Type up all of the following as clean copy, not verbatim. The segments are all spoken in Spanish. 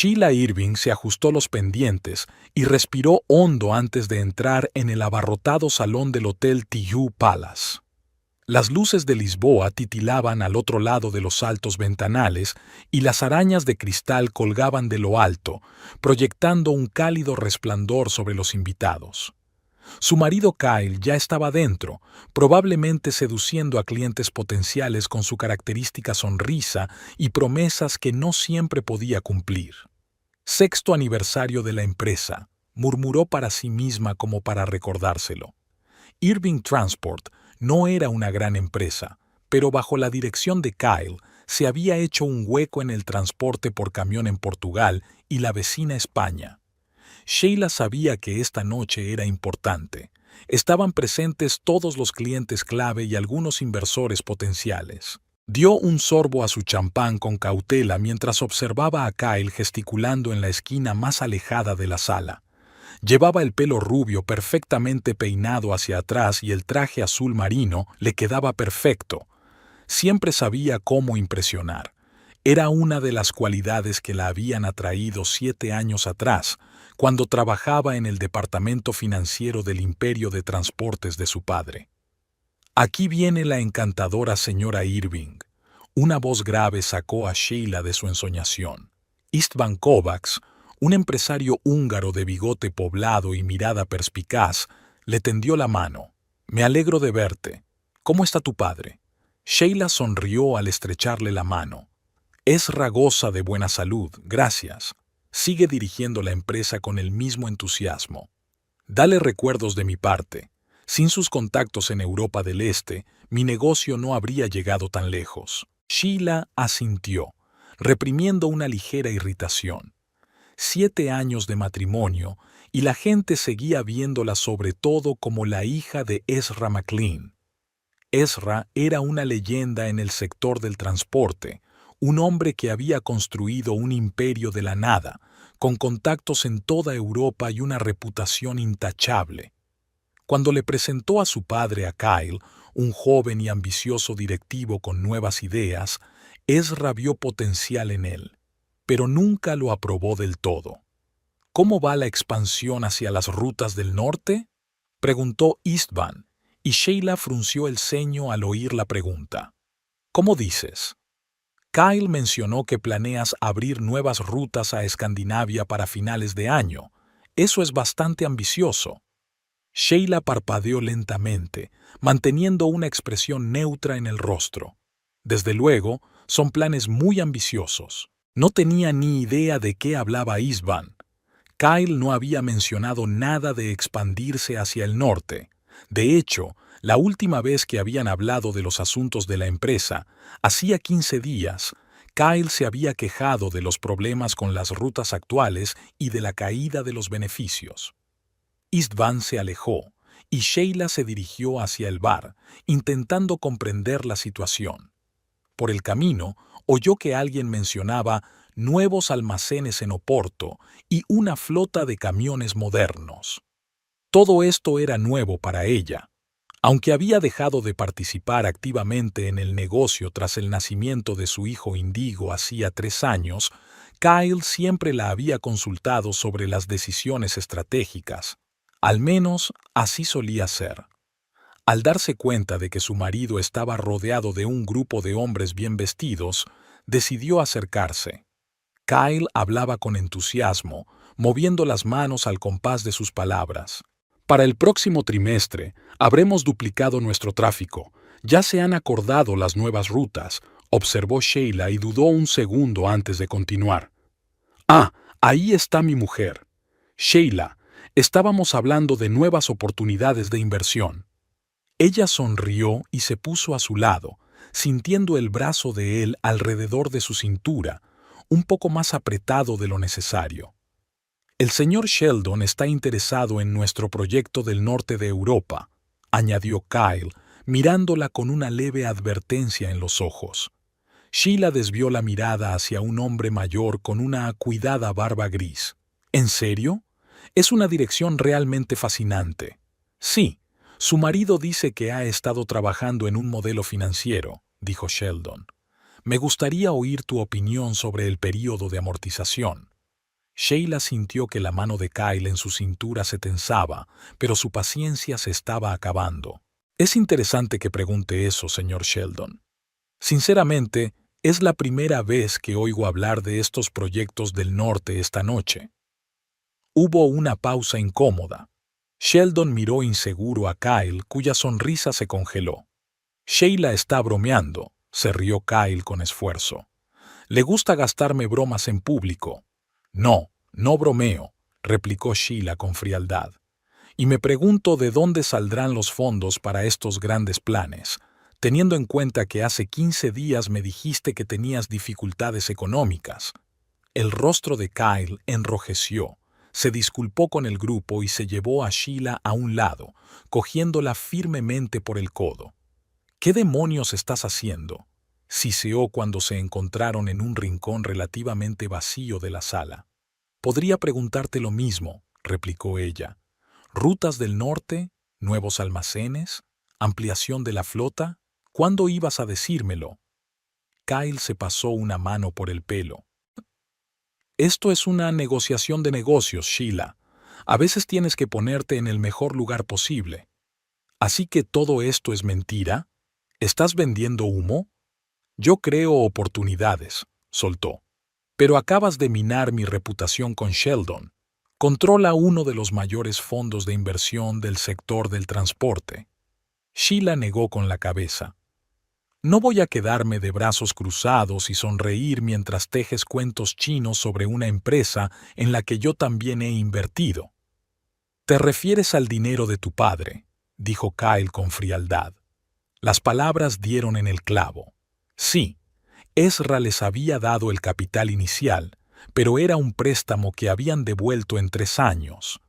Sheila Irving se ajustó los pendientes y respiró hondo antes de entrar en el abarrotado salón del Hotel Tihu Palace. Las luces de Lisboa titilaban al otro lado de los altos ventanales y las arañas de cristal colgaban de lo alto, proyectando un cálido resplandor sobre los invitados. Su marido Kyle ya estaba dentro, probablemente seduciendo a clientes potenciales con su característica sonrisa y promesas que no siempre podía cumplir. Sexto aniversario de la empresa, murmuró para sí misma como para recordárselo. Irving Transport no era una gran empresa, pero bajo la dirección de Kyle se había hecho un hueco en el transporte por camión en Portugal y la vecina España. Sheila sabía que esta noche era importante. Estaban presentes todos los clientes clave y algunos inversores potenciales. Dio un sorbo a su champán con cautela mientras observaba a Kyle gesticulando en la esquina más alejada de la sala. Llevaba el pelo rubio perfectamente peinado hacia atrás y el traje azul marino le quedaba perfecto. Siempre sabía cómo impresionar. Era una de las cualidades que la habían atraído 7 años atrás, cuando trabajaba en el departamento financiero del imperio de transportes de su padre. Aquí viene la encantadora señora Irving. Una voz grave sacó a Sheila de su ensoñación. Istvan Kovacs, un empresario húngaro de bigote poblado y mirada perspicaz, le tendió la mano. «Me alegro de verte. ¿Cómo está tu padre?» Sheila sonrió al estrecharle la mano. «Ezra goza de buena salud, gracias. Sigue dirigiendo la empresa con el mismo entusiasmo. Dale recuerdos de mi parte. Sin sus contactos en Europa del Este, mi negocio no habría llegado tan lejos». Sheila asintió, reprimiendo una ligera irritación. 7 años de matrimonio y la gente seguía viéndola sobre todo como la hija de Ezra McLean. Ezra era una leyenda en el sector del transporte, un hombre que había construido un imperio de la nada, con contactos en toda Europa y una reputación intachable. Cuando le presentó a su padre a Kyle, un joven y ambicioso directivo con nuevas ideas, Ezra vio potencial en él, pero nunca lo aprobó del todo. «¿Cómo va la expansión hacia las rutas del norte?», preguntó Istvan, y Sheila frunció el ceño al oír la pregunta. «¿Cómo dices?» «Kyle mencionó que planeas abrir nuevas rutas a Escandinavia para finales de año. Eso es bastante ambicioso». Sheila parpadeó lentamente, manteniendo una expresión neutra en el rostro. «Desde luego, son planes muy ambiciosos». No tenía ni idea de qué hablaba Istvan. Kyle no había mencionado nada de expandirse hacia el norte. De hecho, la última vez que habían hablado de los asuntos de la empresa, hacía 15 días, Kyle se había quejado de los problemas con las rutas actuales y de la caída de los beneficios. Istvan se alejó y Sheila se dirigió hacia el bar, intentando comprender la situación. Por el camino, oyó que alguien mencionaba nuevos almacenes en Oporto y una flota de camiones modernos. Todo esto era nuevo para ella. Aunque había dejado de participar activamente en el negocio tras el nacimiento de su hijo Indigo hacía 3 años, Kyle siempre la había consultado sobre las decisiones estratégicas. Al menos así solía ser. Al darse cuenta de que su marido estaba rodeado de un grupo de hombres bien vestidos, decidió acercarse. Kyle hablaba con entusiasmo, moviendo las manos al compás de sus palabras. «Para el próximo trimestre, habremos duplicado nuestro tráfico. Ya se han acordado las nuevas rutas», observó Sheila y dudó un segundo antes de continuar. «Ah, ahí está mi mujer. Sheila, estábamos hablando de nuevas oportunidades de inversión». Ella sonrió y se puso a su lado, sintiendo el brazo de él alrededor de su cintura, un poco más apretado de lo necesario. «El señor Sheldon está interesado en nuestro proyecto del norte de Europa», añadió Kyle, mirándola con una leve advertencia en los ojos. Sheila desvió la mirada hacia un hombre mayor con una cuidada barba gris. «¿En serio? Es una dirección realmente fascinante». «Sí, su marido dice que ha estado trabajando en un modelo financiero», dijo Sheldon. «Me gustaría oír tu opinión sobre el período de amortización». Sheila sintió que la mano de Kyle en su cintura se tensaba, pero su paciencia se estaba acabando. Es interesante que pregunte eso, señor Sheldon. Sinceramente, es la primera vez que oigo hablar de estos proyectos del norte esta noche. Hubo una pausa incómoda. Sheldon miró inseguro a Kyle, cuya sonrisa se congeló. Sheila está bromeando, se rió Kyle con esfuerzo. Le gusta gastarme bromas en público. No, no bromeo, replicó Sheila con frialdad. Y me pregunto de dónde saldrán los fondos para estos grandes planes, teniendo en cuenta que hace 15 días me dijiste que tenías dificultades económicas. El rostro de Kyle enrojeció, se disculpó con el grupo y se llevó a Sheila a un lado, cogiéndola firmemente por el codo. ¿Qué demonios estás haciendo?, siseó cuando se encontraron en un rincón relativamente vacío de la sala. Podría preguntarte lo mismo, replicó ella. ¿Rutas del norte? ¿Nuevos almacenes? ¿Ampliación de la flota? ¿Cuándo ibas a decírmelo? Kyle se pasó una mano por el pelo. Esto es una negociación de negocios, Sheila. A veces tienes que ponerte en el mejor lugar posible. ¿Así que todo esto es mentira? ¿Estás vendiendo humo? Yo creo oportunidades, soltó. Pero acabas de minar mi reputación con Sheldon. Controla uno de los mayores fondos de inversión del sector del transporte. Sheila negó con la cabeza. No voy a quedarme de brazos cruzados y sonreír mientras tejes cuentos chinos sobre una empresa en la que yo también he invertido. Te refieres al dinero de tu padre, dijo Kyle con frialdad. Las palabras dieron en el clavo. Sí, Ezra les había dado el capital inicial, pero era un préstamo que habían devuelto en 3 años.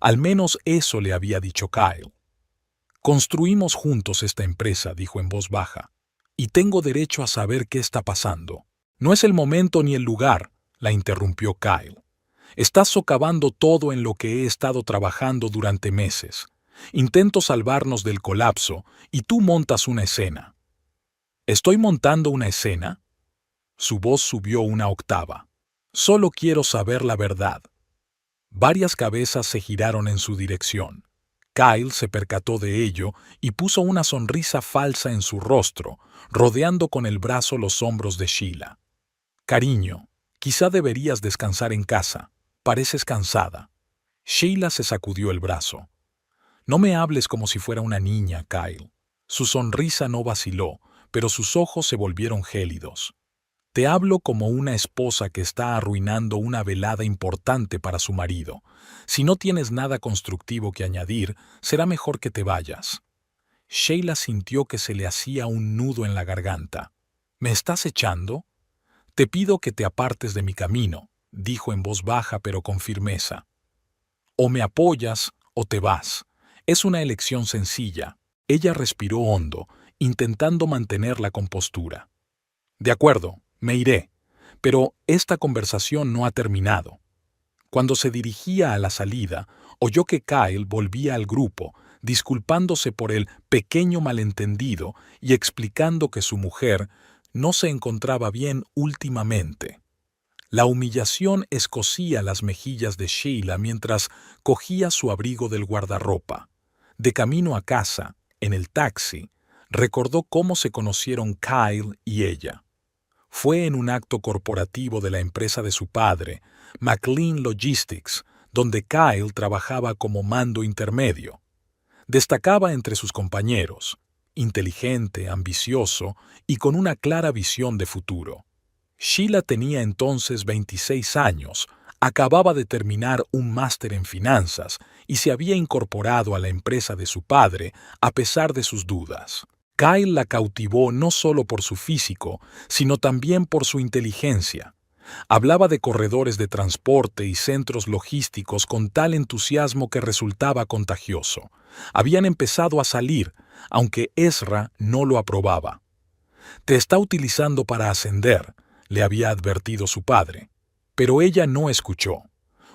Al menos eso le había dicho Kyle. Construimos juntos esta empresa, dijo en voz baja, y tengo derecho a saber qué está pasando. No es el momento ni el lugar, la interrumpió Kyle. Estás socavando todo en lo que he estado trabajando durante meses. Intento salvarnos del colapso y tú montas una escena. ¿Estoy montando una escena? Su voz subió una octava. Solo quiero saber la verdad. Varias cabezas se giraron en su dirección. Kyle se percató de ello y puso una sonrisa falsa en su rostro, rodeando con el brazo los hombros de Sheila. Cariño, quizá deberías descansar en casa. Pareces cansada. Sheila se sacudió el brazo. No me hables como si fuera una niña, Kyle. Su sonrisa no vaciló, pero sus ojos se volvieron gélidos. Te hablo como una esposa que está arruinando una velada importante para su marido. Si no tienes nada constructivo que añadir, será mejor que te vayas. Sheila sintió que se le hacía un nudo en la garganta. ¿Me estás echando? Te pido que te apartes de mi camino, dijo en voz baja pero con firmeza. O me apoyas o te vas. Es una elección sencilla. Ella respiró hondo, intentando mantener la compostura. De acuerdo, me iré, pero esta conversación no ha terminado. Cuando se dirigía a la salida, oyó que Kyle volvía al grupo, disculpándose por el pequeño malentendido y explicando que su mujer no se encontraba bien últimamente. La humillación escocía las mejillas de Sheila mientras cogía su abrigo del guardarropa. De camino a casa, en el taxi, recordó cómo se conocieron Kyle y ella. Fue en un acto corporativo de la empresa de su padre, McLean Logistics, donde Kyle trabajaba como mando intermedio. Destacaba entre sus compañeros, inteligente, ambicioso y con una clara visión de futuro. Sheila tenía entonces 26 años, acababa de terminar un máster en finanzas y se había incorporado a la empresa de su padre a pesar de sus dudas. Kyle la cautivó no solo por su físico, sino también por su inteligencia. Hablaba de corredores de transporte y centros logísticos con tal entusiasmo que resultaba contagioso. Habían empezado a salir, aunque Ezra no lo aprobaba. «Te está utilizando para ascender», le había advertido su padre. Pero ella no escuchó.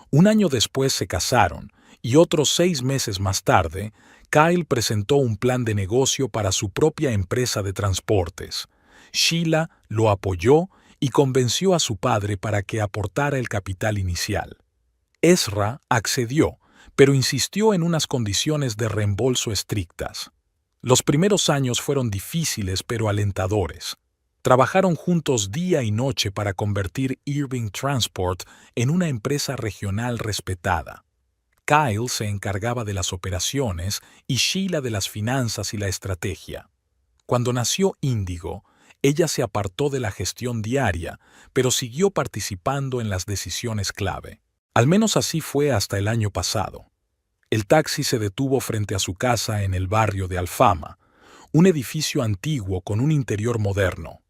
Un año después se casaron, y otros 6 meses más tarde, Kyle presentó un plan de negocio para su propia empresa de transportes. Sheila lo apoyó y convenció a su padre para que aportara el capital inicial. Ezra accedió, pero insistió en unas condiciones de reembolso estrictas. Los primeros años fueron difíciles pero alentadores. Trabajaron juntos día y noche para convertir Irving Transport en una empresa regional respetada. Kyle se encargaba de las operaciones y Sheila de las finanzas y la estrategia. Cuando nació Índigo, ella se apartó de la gestión diaria, pero siguió participando en las decisiones clave. Al menos así fue hasta el año pasado. El taxi se detuvo frente a su casa en el barrio de Alfama, un edificio antiguo con un interior moderno.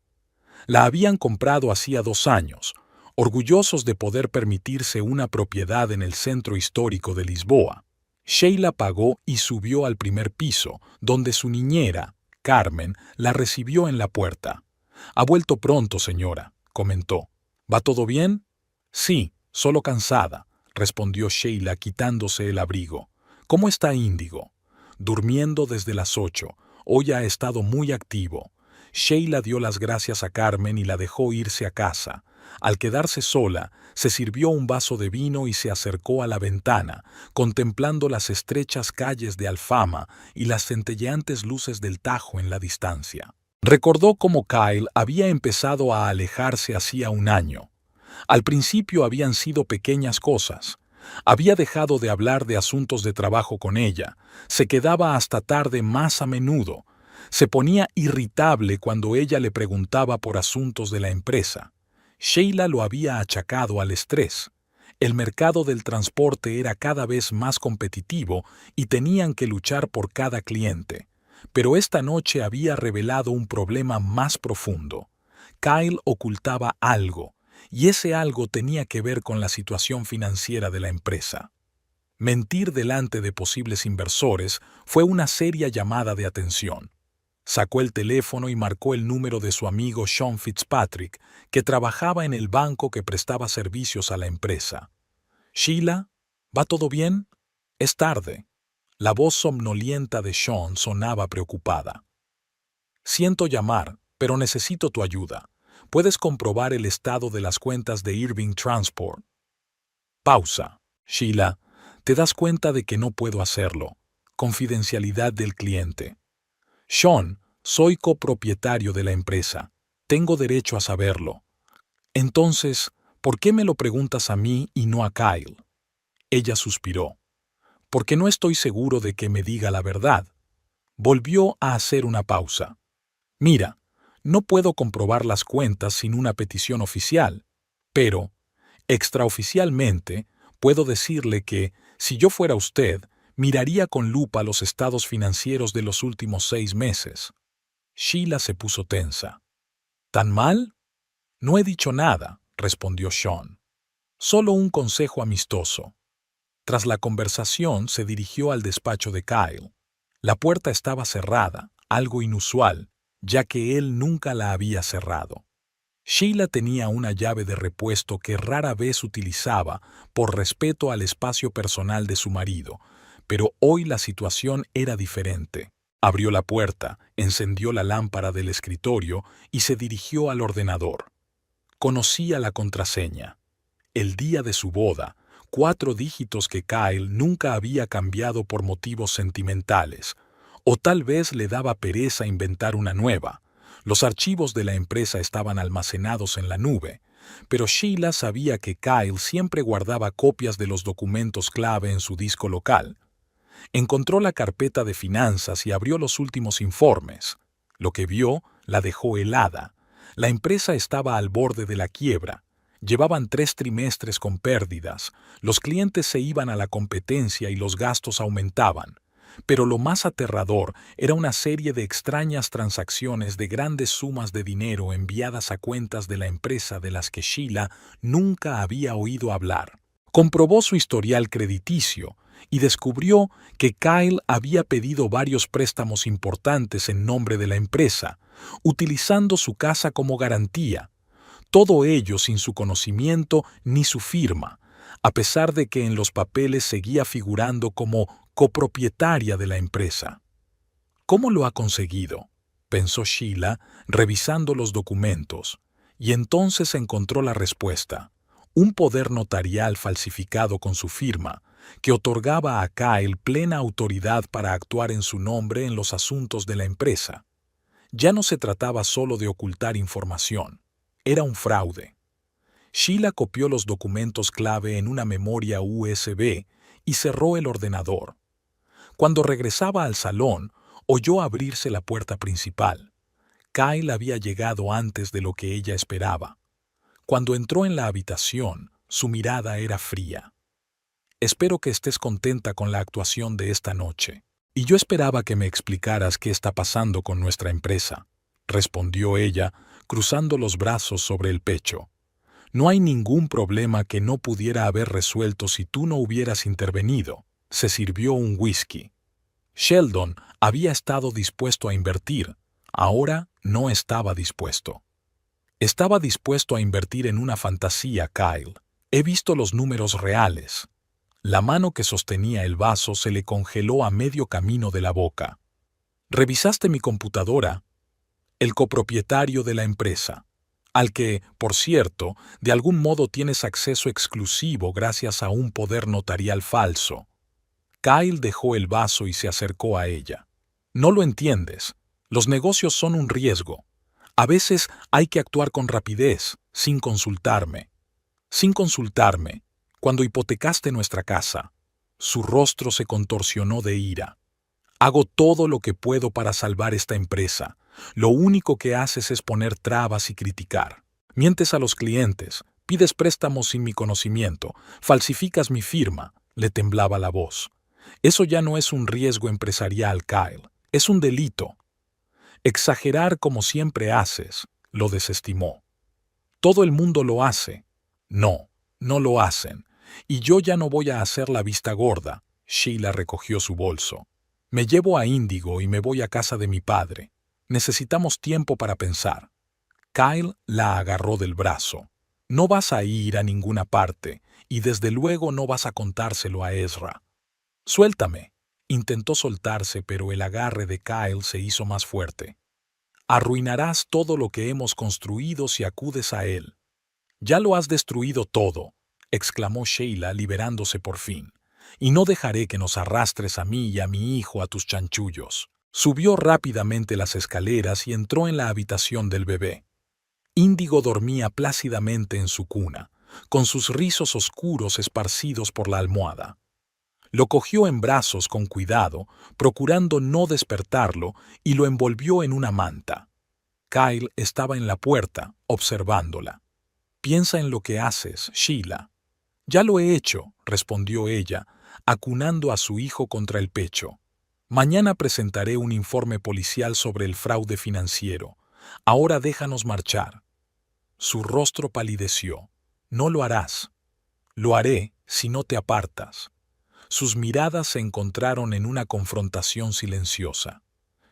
La habían comprado hacía 2 años, orgullosos de poder permitirse una propiedad en el centro histórico de Lisboa. Sheila pagó y subió al primer piso, donde su niñera, Carmen, la recibió en la puerta. «Ha vuelto pronto, señora», comentó. «¿Va todo bien?» «Sí, solo cansada», respondió Sheila quitándose el abrigo. «¿Cómo está Índigo?» «Durmiendo desde las 8. Hoy ha estado muy activo». Sheila dio las gracias a Carmen y la dejó irse a casa. Al quedarse sola, se sirvió un vaso de vino y se acercó a la ventana, contemplando las estrechas calles de Alfama y las centelleantes luces del Tajo en la distancia. Recordó cómo Kyle había empezado a alejarse hacía 1 año. Al principio habían sido pequeñas cosas. Había dejado de hablar de asuntos de trabajo con ella, se quedaba hasta tarde más a menudo, se ponía irritable cuando ella le preguntaba por asuntos de la empresa. Sheila lo había achacado al estrés. El mercado del transporte era cada vez más competitivo y tenían que luchar por cada cliente. Pero esta noche había revelado un problema más profundo. Kyle ocultaba algo, y ese algo tenía que ver con la situación financiera de la empresa. Mentir delante de posibles inversores fue una seria llamada de atención. Sacó el teléfono y marcó el número de su amigo Sean Fitzpatrick, que trabajaba en el banco que prestaba servicios a la empresa. «Sheila, ¿va todo bien?» «Es tarde». La voz somnolienta de Sean sonaba preocupada. «Siento llamar, pero necesito tu ayuda. ¿Puedes comprobar el estado de las cuentas de Irving Transport?» Pausa. «Sheila, te das cuenta de que no puedo hacerlo. Confidencialidad del cliente». «Sean, soy copropietario de la empresa. Tengo derecho a saberlo». «Entonces, ¿por qué me lo preguntas a mí y no a Kyle?» Ella suspiró. «Porque no estoy seguro de que me diga la verdad». Volvió a hacer una pausa. «Mira, no puedo comprobar las cuentas sin una petición oficial, pero, extraoficialmente, puedo decirle que, si yo fuera usted, miraría con lupa los estados financieros de los últimos 6 meses. Sheila se puso tensa. ¿Tan mal? No he dicho nada, respondió Sean. Solo un consejo amistoso. Tras la conversación se dirigió al despacho de Kyle. La puerta estaba cerrada, algo inusual, ya que él nunca la había cerrado. Sheila tenía una llave de repuesto que rara vez utilizaba por respeto al espacio personal de su marido, pero hoy la situación era diferente. Abrió la puerta, encendió la lámpara del escritorio y se dirigió al ordenador. Conocía la contraseña. El día de su boda, 4 dígitos que Kyle nunca había cambiado por motivos sentimentales, o tal vez le daba pereza inventar una nueva. Los archivos de la empresa estaban almacenados en la nube, pero Sheila sabía que Kyle siempre guardaba copias de los documentos clave en su disco local. Encontró la carpeta de finanzas y abrió los últimos informes. Lo que vio la dejó helada. La empresa estaba al borde de la quiebra. Llevaban 3 trimestres con pérdidas. Los clientes se iban a la competencia y los gastos aumentaban. Pero lo más aterrador era una serie de extrañas transacciones de grandes sumas de dinero enviadas a cuentas de la empresa de las que Sheila nunca había oído hablar. Comprobó su historial crediticio y descubrió que Kyle había pedido varios préstamos importantes en nombre de la empresa, utilizando su casa como garantía. Todo ello sin su conocimiento ni su firma, a pesar de que en los papeles seguía figurando como copropietaria de la empresa. ¿Cómo lo ha conseguido?, pensó Sheila, revisando los documentos. Y entonces encontró la respuesta: un poder notarial falsificado con su firma, que otorgaba a Kyle plena autoridad para actuar en su nombre en los asuntos de la empresa. Ya no se trataba solo de ocultar información, era un fraude. Sheila copió los documentos clave en una memoria USB y cerró el ordenador. Cuando regresaba al salón, oyó abrirse la puerta principal. Kyle había llegado antes de lo que ella esperaba. Cuando entró en la habitación, su mirada era fría. «Espero que estés contenta con la actuación de esta noche. Y yo esperaba que me explicaras qué está pasando con nuestra empresa», respondió ella, cruzando los brazos sobre el pecho. «No hay ningún problema que no pudiera haber resuelto si tú no hubieras intervenido». Se sirvió un whisky. Sheldon había estado dispuesto a invertir, ahora no estaba dispuesto. Estaba dispuesto a invertir en una fantasía, Kyle. He visto los números reales. La mano que sostenía el vaso se le congeló a medio camino de la boca. «¿Revisaste mi computadora?» El copropietario de la empresa, al que, por cierto, de algún modo tienes acceso exclusivo gracias a un poder notarial falso. Kyle dejó el vaso y se acercó a ella. «No lo entiendes. Los negocios son un riesgo. A veces hay que actuar con rapidez, sin consultarme. Sin consultarme, cuando hipotecaste nuestra casa». Su rostro se contorsionó de ira. «Hago todo lo que puedo para salvar esta empresa. Lo único que haces es poner trabas y criticar. Mientes a los clientes, pides préstamos sin mi conocimiento, falsificas mi firma», le temblaba la voz. «Eso ya no es un riesgo empresarial, Kyle. Es un delito». «Exagerar como siempre haces», lo desestimó. «Todo el mundo lo hace». «No, no lo hacen. Y yo ya no voy a hacer la vista gorda». Sheila recogió su bolso. «Me llevo a Índigo y me voy a casa de mi padre. Necesitamos tiempo para pensar». Kyle la agarró del brazo. «No vas a ir a ninguna parte, y desde luego no vas a contárselo a Ezra». «Suéltame». Intentó soltarse, pero el agarre de Kyle se hizo más fuerte. «Arruinarás todo lo que hemos construido si acudes a él». «Ya lo has destruido todo», exclamó Sheila, liberándose por fin. «Y no dejaré que nos arrastres a mí y a mi hijo a tus chanchullos». Subió rápidamente las escaleras y entró en la habitación del bebé. Índigo dormía plácidamente en su cuna, con sus rizos oscuros esparcidos por la almohada. Lo cogió en brazos con cuidado, procurando no despertarlo, y lo envolvió en una manta. Kyle estaba en la puerta, observándola. «Piensa en lo que haces, Sheila». «Ya lo he hecho», respondió ella, acunando a su hijo contra el pecho. «Mañana presentaré un informe policial sobre el fraude financiero. Ahora déjanos marchar». Su rostro palideció. «No lo harás». «Lo haré si no te apartas». Sus miradas se encontraron en una confrontación silenciosa.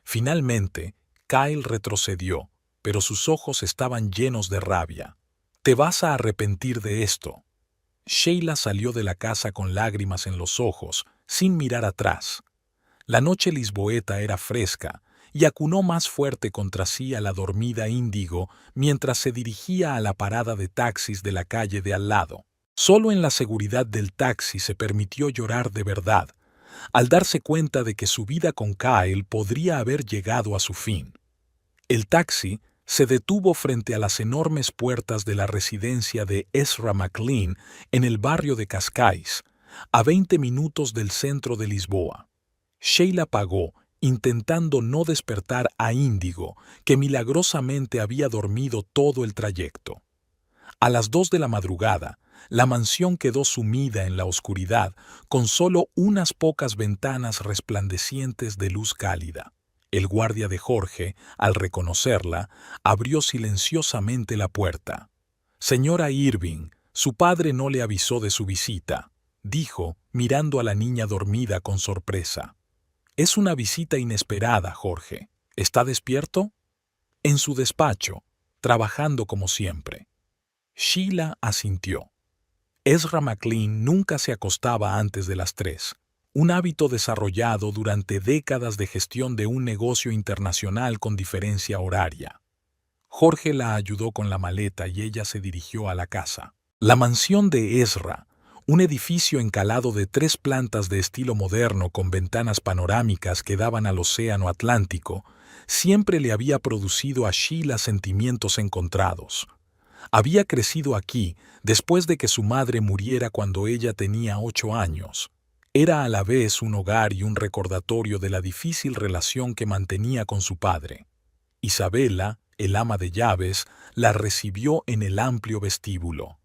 Finalmente, Kyle retrocedió, pero sus ojos estaban llenos de rabia. «Te vas a arrepentir de esto». Sheila salió de la casa con lágrimas en los ojos, sin mirar atrás. La noche lisboeta era fresca y acunó más fuerte contra sí a la dormida Índigo mientras se dirigía a la parada de taxis de la calle de al lado. Solo en la seguridad del taxi se permitió llorar de verdad, al darse cuenta de que su vida con Kyle podría haber llegado a su fin. El taxi se detuvo frente a las enormes puertas de la residencia de Ezra McLean en el barrio de Cascais, a 20 minutos del centro de Lisboa. Sheila pagó, intentando no despertar a Índigo, que milagrosamente había dormido todo el trayecto. A las 2 de la madrugada, la mansión quedó sumida en la oscuridad, con solo unas pocas ventanas resplandecientes de luz cálida. El guardia de Jorge, al reconocerla, abrió silenciosamente la puerta. «Señora Irving, su padre no le avisó de su visita», dijo, mirando a la niña dormida con sorpresa. «Es una visita inesperada, Jorge. ¿Está despierto?» «En su despacho, trabajando como siempre». Sheila asintió. Ezra McLean nunca se acostaba antes de las 3, un hábito desarrollado durante décadas de gestión de un negocio internacional con diferencia horaria. Jorge la ayudó con la maleta y ella se dirigió a la casa. La mansión de Ezra, un edificio encalado de 3 plantas de estilo moderno con ventanas panorámicas que daban al océano Atlántico, siempre le había producido a Sheila sentimientos encontrados. Había crecido aquí después de que su madre muriera cuando ella tenía 8 años. Era a la vez un hogar y un recordatorio de la difícil relación que mantenía con su padre. Isabela, el ama de llaves, la recibió en el amplio vestíbulo.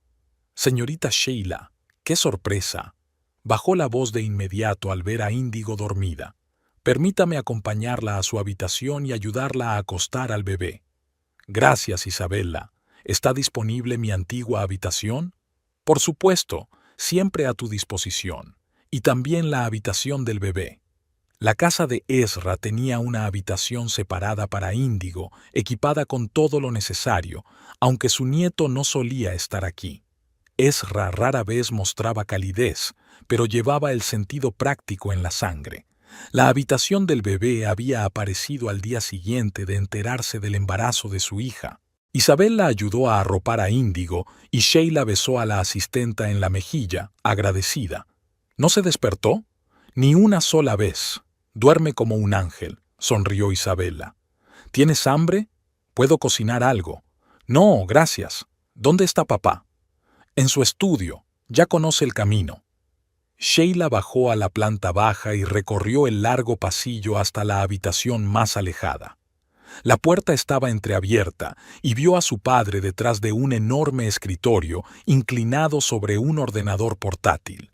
«Señorita Sheila, qué sorpresa», bajó la voz de inmediato al ver a Índigo dormida. «Permítame acompañarla a su habitación y ayudarla a acostar al bebé». «Gracias, Isabela. ¿Está disponible mi antigua habitación?» «Por supuesto, siempre a tu disposición. Y también la habitación del bebé». La casa de Ezra tenía una habitación separada para Índigo, equipada con todo lo necesario, aunque su nieto no solía estar aquí. Ezra rara vez mostraba calidez, pero llevaba el sentido práctico en la sangre. La habitación del bebé había aparecido al día siguiente de enterarse del embarazo de su hija. Isabel la ayudó a arropar a Índigo y Sheila besó a la asistenta en la mejilla, agradecida. «¿No se despertó?» «Ni una sola vez. Duerme como un ángel», sonrió Isabela. «¿Tienes hambre? ¿Puedo cocinar algo?» «No, gracias. ¿Dónde está papá?» «En su estudio. Ya conoce el camino». Sheila bajó a la planta baja y recorrió el largo pasillo hasta la habitación más alejada. La puerta estaba entreabierta y vio a su padre detrás de un enorme escritorio inclinado sobre un ordenador portátil.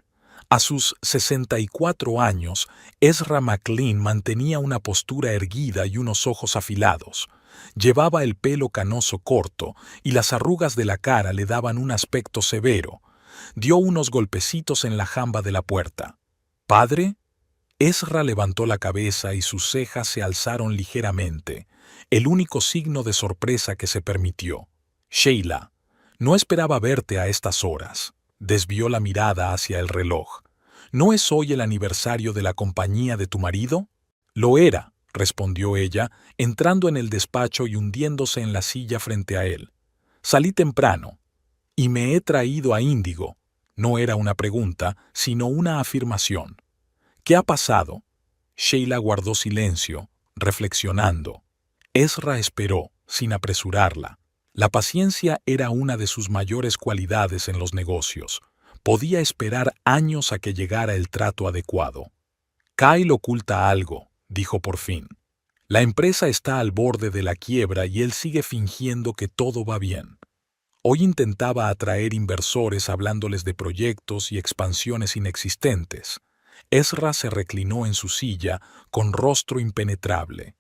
A sus 64 años, Ezra McLean mantenía una postura erguida y unos ojos afilados. Llevaba el pelo canoso corto y las arrugas de la cara le daban un aspecto severo. Dio unos golpecitos en la jamba de la puerta. «¿Padre?» Ezra levantó la cabeza y sus cejas se alzaron ligeramente, el único signo de sorpresa que se permitió. «Sheila, no esperaba verte a estas horas». Desvió la mirada hacia el reloj. «¿No es hoy el aniversario de la compañía de tu marido?» «Lo era», respondió ella, entrando en el despacho y hundiéndose en la silla frente a él. «Salí temprano. Y me he traído a Índigo». No era una pregunta, sino una afirmación. «¿Qué ha pasado?» Sheila guardó silencio, reflexionando. Ezra esperó, sin apresurarla. La paciencia era una de sus mayores cualidades en los negocios. Podía esperar años a que llegara el trato adecuado. «Kyle oculta algo», dijo por fin. «La empresa está al borde de la quiebra y él sigue fingiendo que todo va bien. Hoy intentaba atraer inversores hablándoles de proyectos y expansiones inexistentes». Ezra se reclinó en su silla con rostro impenetrable.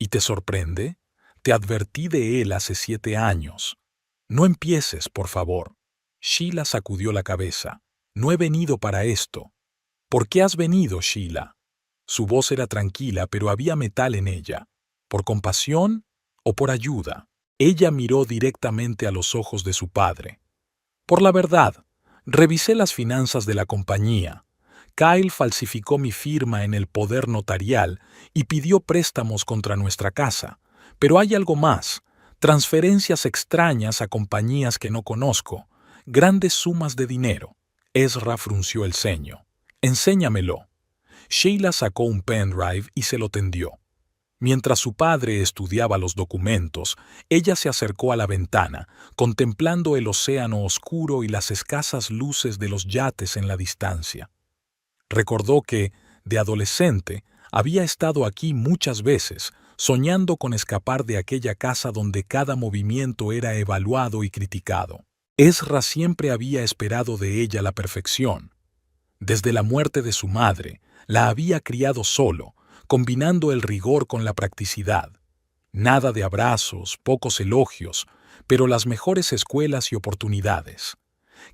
«¿Y te sorprende? Te advertí de él hace 7 años. No empieces, por favor». Sheila sacudió la cabeza. «No he venido para esto». «¿Por qué has venido, Sheila?» Su voz era tranquila, pero había metal en ella. ¿Por compasión o por ayuda? Ella miró directamente a los ojos de su padre. «Por la verdad, revisé las finanzas de la compañía. Kyle falsificó mi firma en el poder notarial y pidió préstamos contra nuestra casa. Pero hay algo más, transferencias extrañas a compañías que no conozco, grandes sumas de dinero». Ezra frunció el ceño. «Enséñamelo». Sheila sacó un pendrive y se lo tendió. Mientras su padre estudiaba los documentos, ella se acercó a la ventana, contemplando el océano oscuro y las escasas luces de los yates en la distancia. Recordó que, de adolescente, había estado aquí muchas veces, soñando con escapar de aquella casa donde cada movimiento era evaluado y criticado. Ezra siempre había esperado de ella la perfección. Desde la muerte de su madre, la había criado solo, combinando el rigor con la practicidad. Nada de abrazos, pocos elogios, pero las mejores escuelas y oportunidades.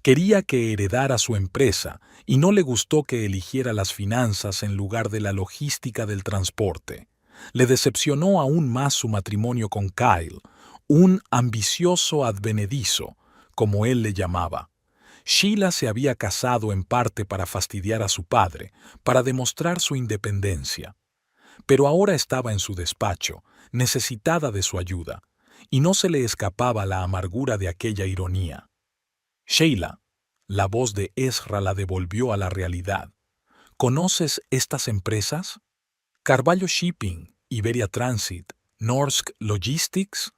Quería que heredara su empresa y no le gustó que eligiera las finanzas en lugar de la logística del transporte. Le decepcionó aún más su matrimonio con Kyle, un ambicioso advenedizo, como él le llamaba. Sheila se había casado en parte para fastidiar a su padre, para demostrar su independencia. Pero ahora estaba en su despacho, necesitada de su ayuda, y no se le escapaba la amargura de aquella ironía. Sheila, la voz de Ezra la devolvió a la realidad. ¿Conoces estas empresas? Carvalho Shipping, Iberia Transit, Norsk Logistics.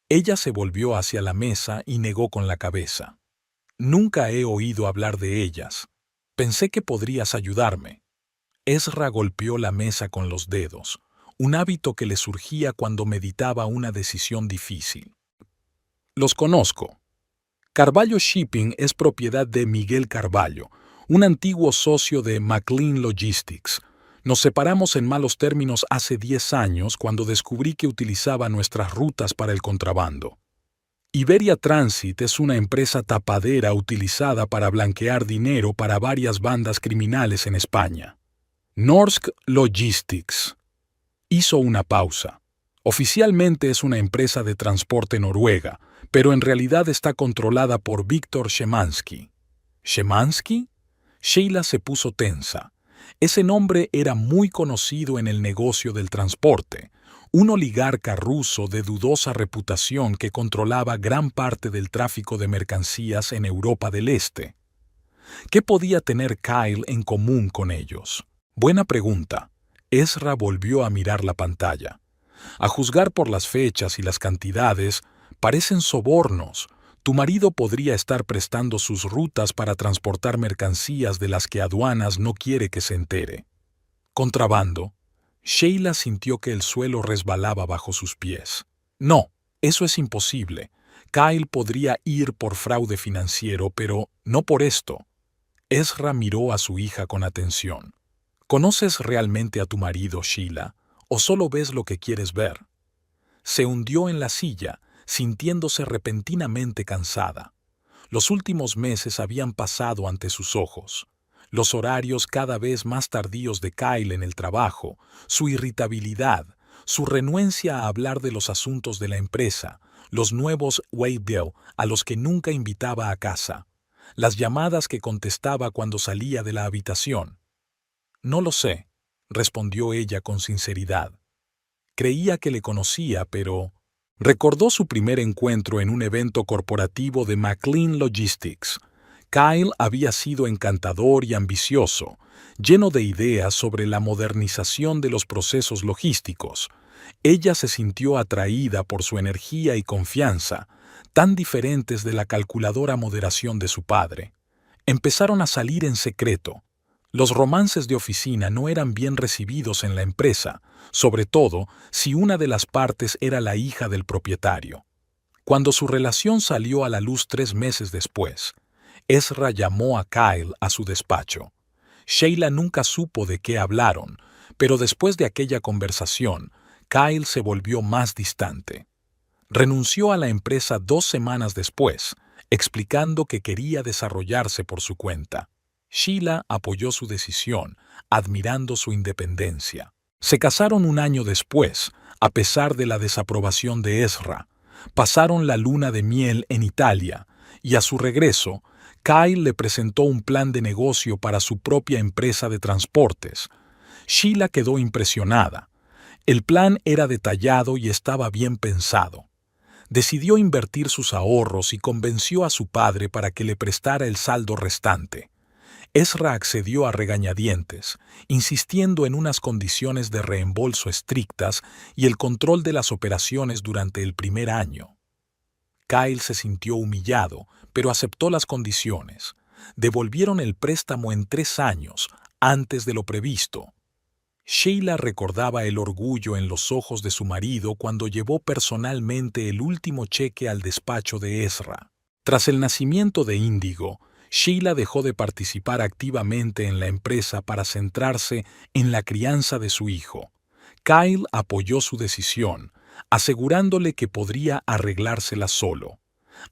Ella se volvió hacia la mesa y negó con la cabeza. Nunca he oído hablar de ellas. Pensé que podrías ayudarme. Ezra golpeó la mesa con los dedos, un hábito que le surgía cuando meditaba una decisión difícil. Los conozco. Carvalho Shipping es propiedad de Miguel Carvalho, un antiguo socio de McLean Logistics. Nos separamos en malos términos hace 10 años cuando descubrí que utilizaba nuestras rutas para el contrabando. Iberia Transit es una empresa tapadera utilizada para blanquear dinero para varias bandas criminales en España. Norsk Logistics. Hizo una pausa. Oficialmente es una empresa de transporte noruega, pero en realidad está controlada por Víctor Szymanski. ¿Szymanski? Sheila se puso tensa. Ese nombre era muy conocido en el negocio del transporte, un oligarca ruso de dudosa reputación que controlaba gran parte del tráfico de mercancías en Europa del Este. ¿Qué podía tener Kyle en común con ellos? Buena pregunta. Ezra volvió a mirar la pantalla. A juzgar por las fechas y las cantidades, parecen sobornos. Tu marido podría estar prestando sus rutas para transportar mercancías de las que aduanas no quiere que se entere. Contrabando. Sheila sintió que el suelo resbalaba bajo sus pies. No, eso es imposible. Kyle podría ir por fraude financiero, pero no por esto. Ezra miró a su hija con atención. ¿Conoces realmente a tu marido, Sheila, o solo ves lo que quieres ver? Se hundió en la silla, sintiéndose repentinamente cansada. Los últimos meses habían pasado ante sus ojos. Los horarios cada vez más tardíos de Kyle en el trabajo, su irritabilidad, su renuencia a hablar de los asuntos de la empresa, los nuevos Waybill a los que nunca invitaba a casa, las llamadas que contestaba cuando salía de la habitación. No lo sé, respondió ella con sinceridad. Creía que le conocía, pero recordó su primer encuentro en un evento corporativo de McLean Logistics. Kyle había sido encantador y ambicioso, lleno de ideas sobre la modernización de los procesos logísticos. Ella se sintió atraída por su energía y confianza, tan diferentes de la calculadora moderación de su padre. Empezaron a salir en secreto. Los romances de oficina no eran bien recibidos en la empresa, sobre todo si una de las partes era la hija del propietario. Cuando su relación salió a la luz 3 meses después, Ezra llamó a Kyle a su despacho. Sheila nunca supo de qué hablaron, pero después de aquella conversación, Kyle se volvió más distante. Renunció a la empresa 2 semanas después, explicando que quería desarrollarse por su cuenta. Sheila apoyó su decisión, admirando su independencia. Se casaron 1 año después, a pesar de la desaprobación de Ezra. Pasaron la luna de miel en Italia, y a su regreso, Kyle le presentó un plan de negocio para su propia empresa de transportes. Sheila quedó impresionada. El plan era detallado y estaba bien pensado. Decidió invertir sus ahorros y convenció a su padre para que le prestara el saldo restante. Ezra accedió a regañadientes, insistiendo en unas condiciones de reembolso estrictas y el control de las operaciones durante el primer año. Kyle se sintió humillado, pero aceptó las condiciones. Devolvieron el préstamo en 3 años, antes de lo previsto. Sheila recordaba el orgullo en los ojos de su marido cuando llevó personalmente el último cheque al despacho de Ezra. Tras el nacimiento de Índigo, Sheila dejó de participar activamente en la empresa para centrarse en la crianza de su hijo. Kyle apoyó su decisión, asegurándole que podría arreglársela solo.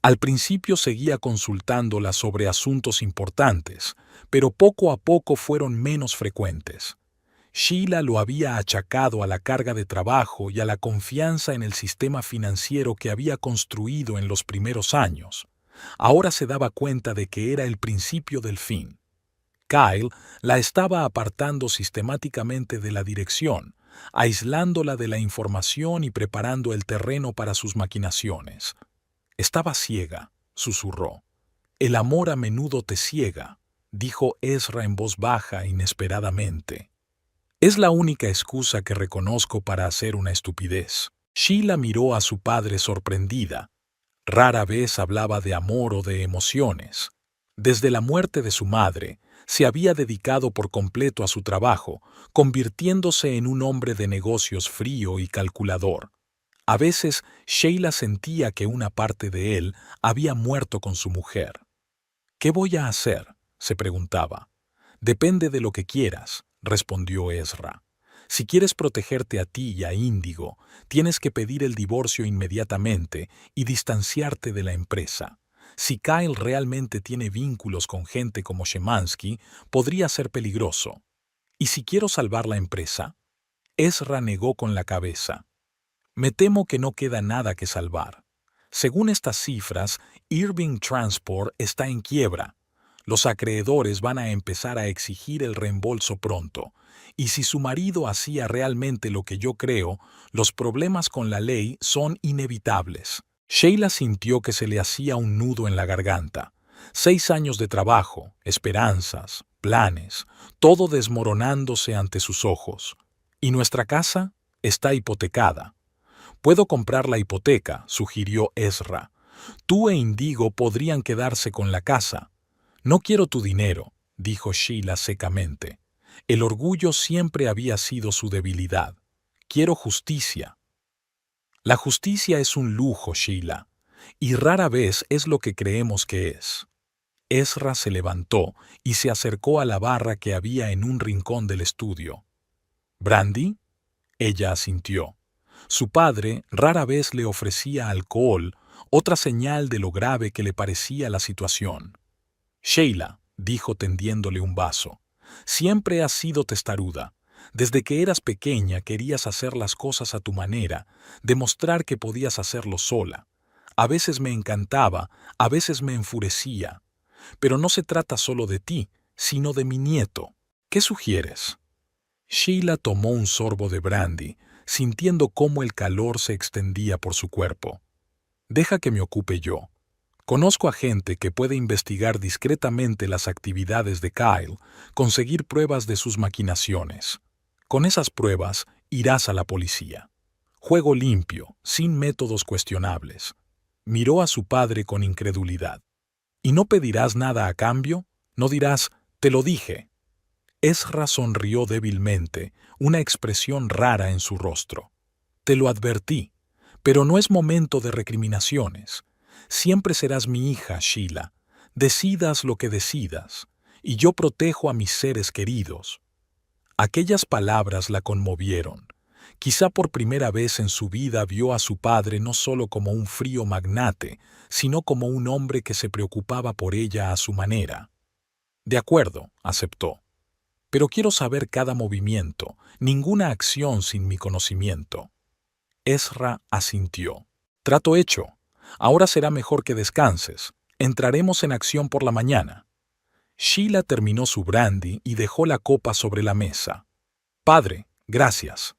Al principio seguía consultándola sobre asuntos importantes, pero poco a poco fueron menos frecuentes. Sheila lo había achacado a la carga de trabajo y a la confianza en el sistema financiero que había construido en los primeros años. Ahora se daba cuenta de que era el principio del fin. Kyle la estaba apartando sistemáticamente de la dirección, aislándola de la información y preparando el terreno para sus maquinaciones. Estaba ciega, susurró. El amor a menudo te ciega, dijo Ezra en voz baja inesperadamente. Es la única excusa que reconozco para hacer una estupidez. Sheila miró a su padre sorprendida. Rara vez hablaba de amor o de emociones. Desde la muerte de su madre, se había dedicado por completo a su trabajo, convirtiéndose en un hombre de negocios frío y calculador. A veces, Sheila sentía que una parte de él había muerto con su mujer. ¿Qué voy a hacer?, se preguntaba. Depende de lo que quieras, respondió Ezra. Si quieres protegerte a ti y a Índigo, tienes que pedir el divorcio inmediatamente y distanciarte de la empresa. Si Kyle realmente tiene vínculos con gente como Shemansky, podría ser peligroso. ¿Y si quiero salvar la empresa? Ezra negó con la cabeza. Me temo que no queda nada que salvar. Según estas cifras, Irving Transport está en quiebra. Los acreedores van a empezar a exigir el reembolso pronto. Y si su marido hacía realmente lo que yo creo, los problemas con la ley son inevitables. Sheila sintió que se le hacía un nudo en la garganta. 6 años de trabajo, esperanzas, planes, todo desmoronándose ante sus ojos. ¿Y nuestra casa? Está hipotecada. Puedo comprar la hipoteca, sugirió Ezra. Tú e Índigo podrían quedarse con la casa. No quiero tu dinero, dijo Sheila secamente. El orgullo siempre había sido su debilidad. Quiero justicia. La justicia es un lujo, Sheila, y rara vez es lo que creemos que es. Ezra se levantó y se acercó a la barra que había en un rincón del estudio. ¿Brandy? Ella asintió. Su padre rara vez le ofrecía alcohol, otra señal de lo grave que le parecía la situación. Sheila, dijo tendiéndole un vaso, siempre has sido testaruda. Desde que eras pequeña querías hacer las cosas a tu manera, demostrar que podías hacerlo sola. A veces me encantaba, a veces me enfurecía. Pero no se trata solo de ti, sino de mi nieto. ¿Qué sugieres? Sheila tomó un sorbo de brandy, sintiendo cómo el calor se extendía por su cuerpo. Deja que me ocupe yo. Conozco a gente que puede investigar discretamente las actividades de Kyle, conseguir pruebas de sus maquinaciones. Con esas pruebas irás a la policía. Juego limpio, sin métodos cuestionables. Miró a su padre con incredulidad. ¿Y no pedirás nada a cambio? ¿No dirás, te lo dije? Ezra sonrió débilmente, una expresión rara en su rostro. Te lo advertí, pero no es momento de recriminaciones. Siempre serás mi hija, Sheila. Decidas lo que decidas, y yo protejo a mis seres queridos. Aquellas palabras la conmovieron. Quizá por primera vez en su vida vio a su padre no solo como un frío magnate, sino como un hombre que se preocupaba por ella a su manera. De acuerdo, aceptó. Pero quiero saber cada movimiento, ninguna acción sin mi conocimiento. Ezra asintió. Trato hecho. Ahora será mejor que descanses. Entraremos en acción por la mañana. Sheila terminó su brandy y dejó la copa sobre la mesa. Padre, gracias.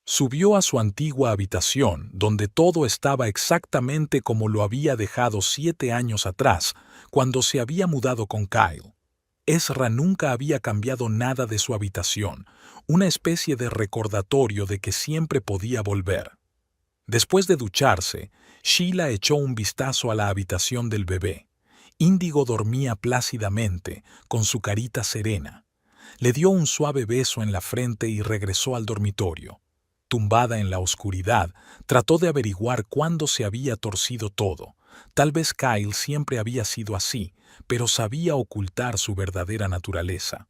Subió a su antigua habitación, donde todo estaba exactamente como lo había dejado 7 años atrás, cuando se había mudado con Kyle. Ezra nunca había cambiado nada de su habitación, una especie de recordatorio de que siempre podía volver. Después de ducharse, Sheila echó un vistazo a la habitación del bebé. Índigo dormía plácidamente, con su carita serena. Le dio un suave beso en la frente y regresó al dormitorio. Tumbada en la oscuridad, trató de averiguar cuándo se había torcido todo. Tal vez Kyle siempre había sido así, pero sabía ocultar su verdadera naturaleza.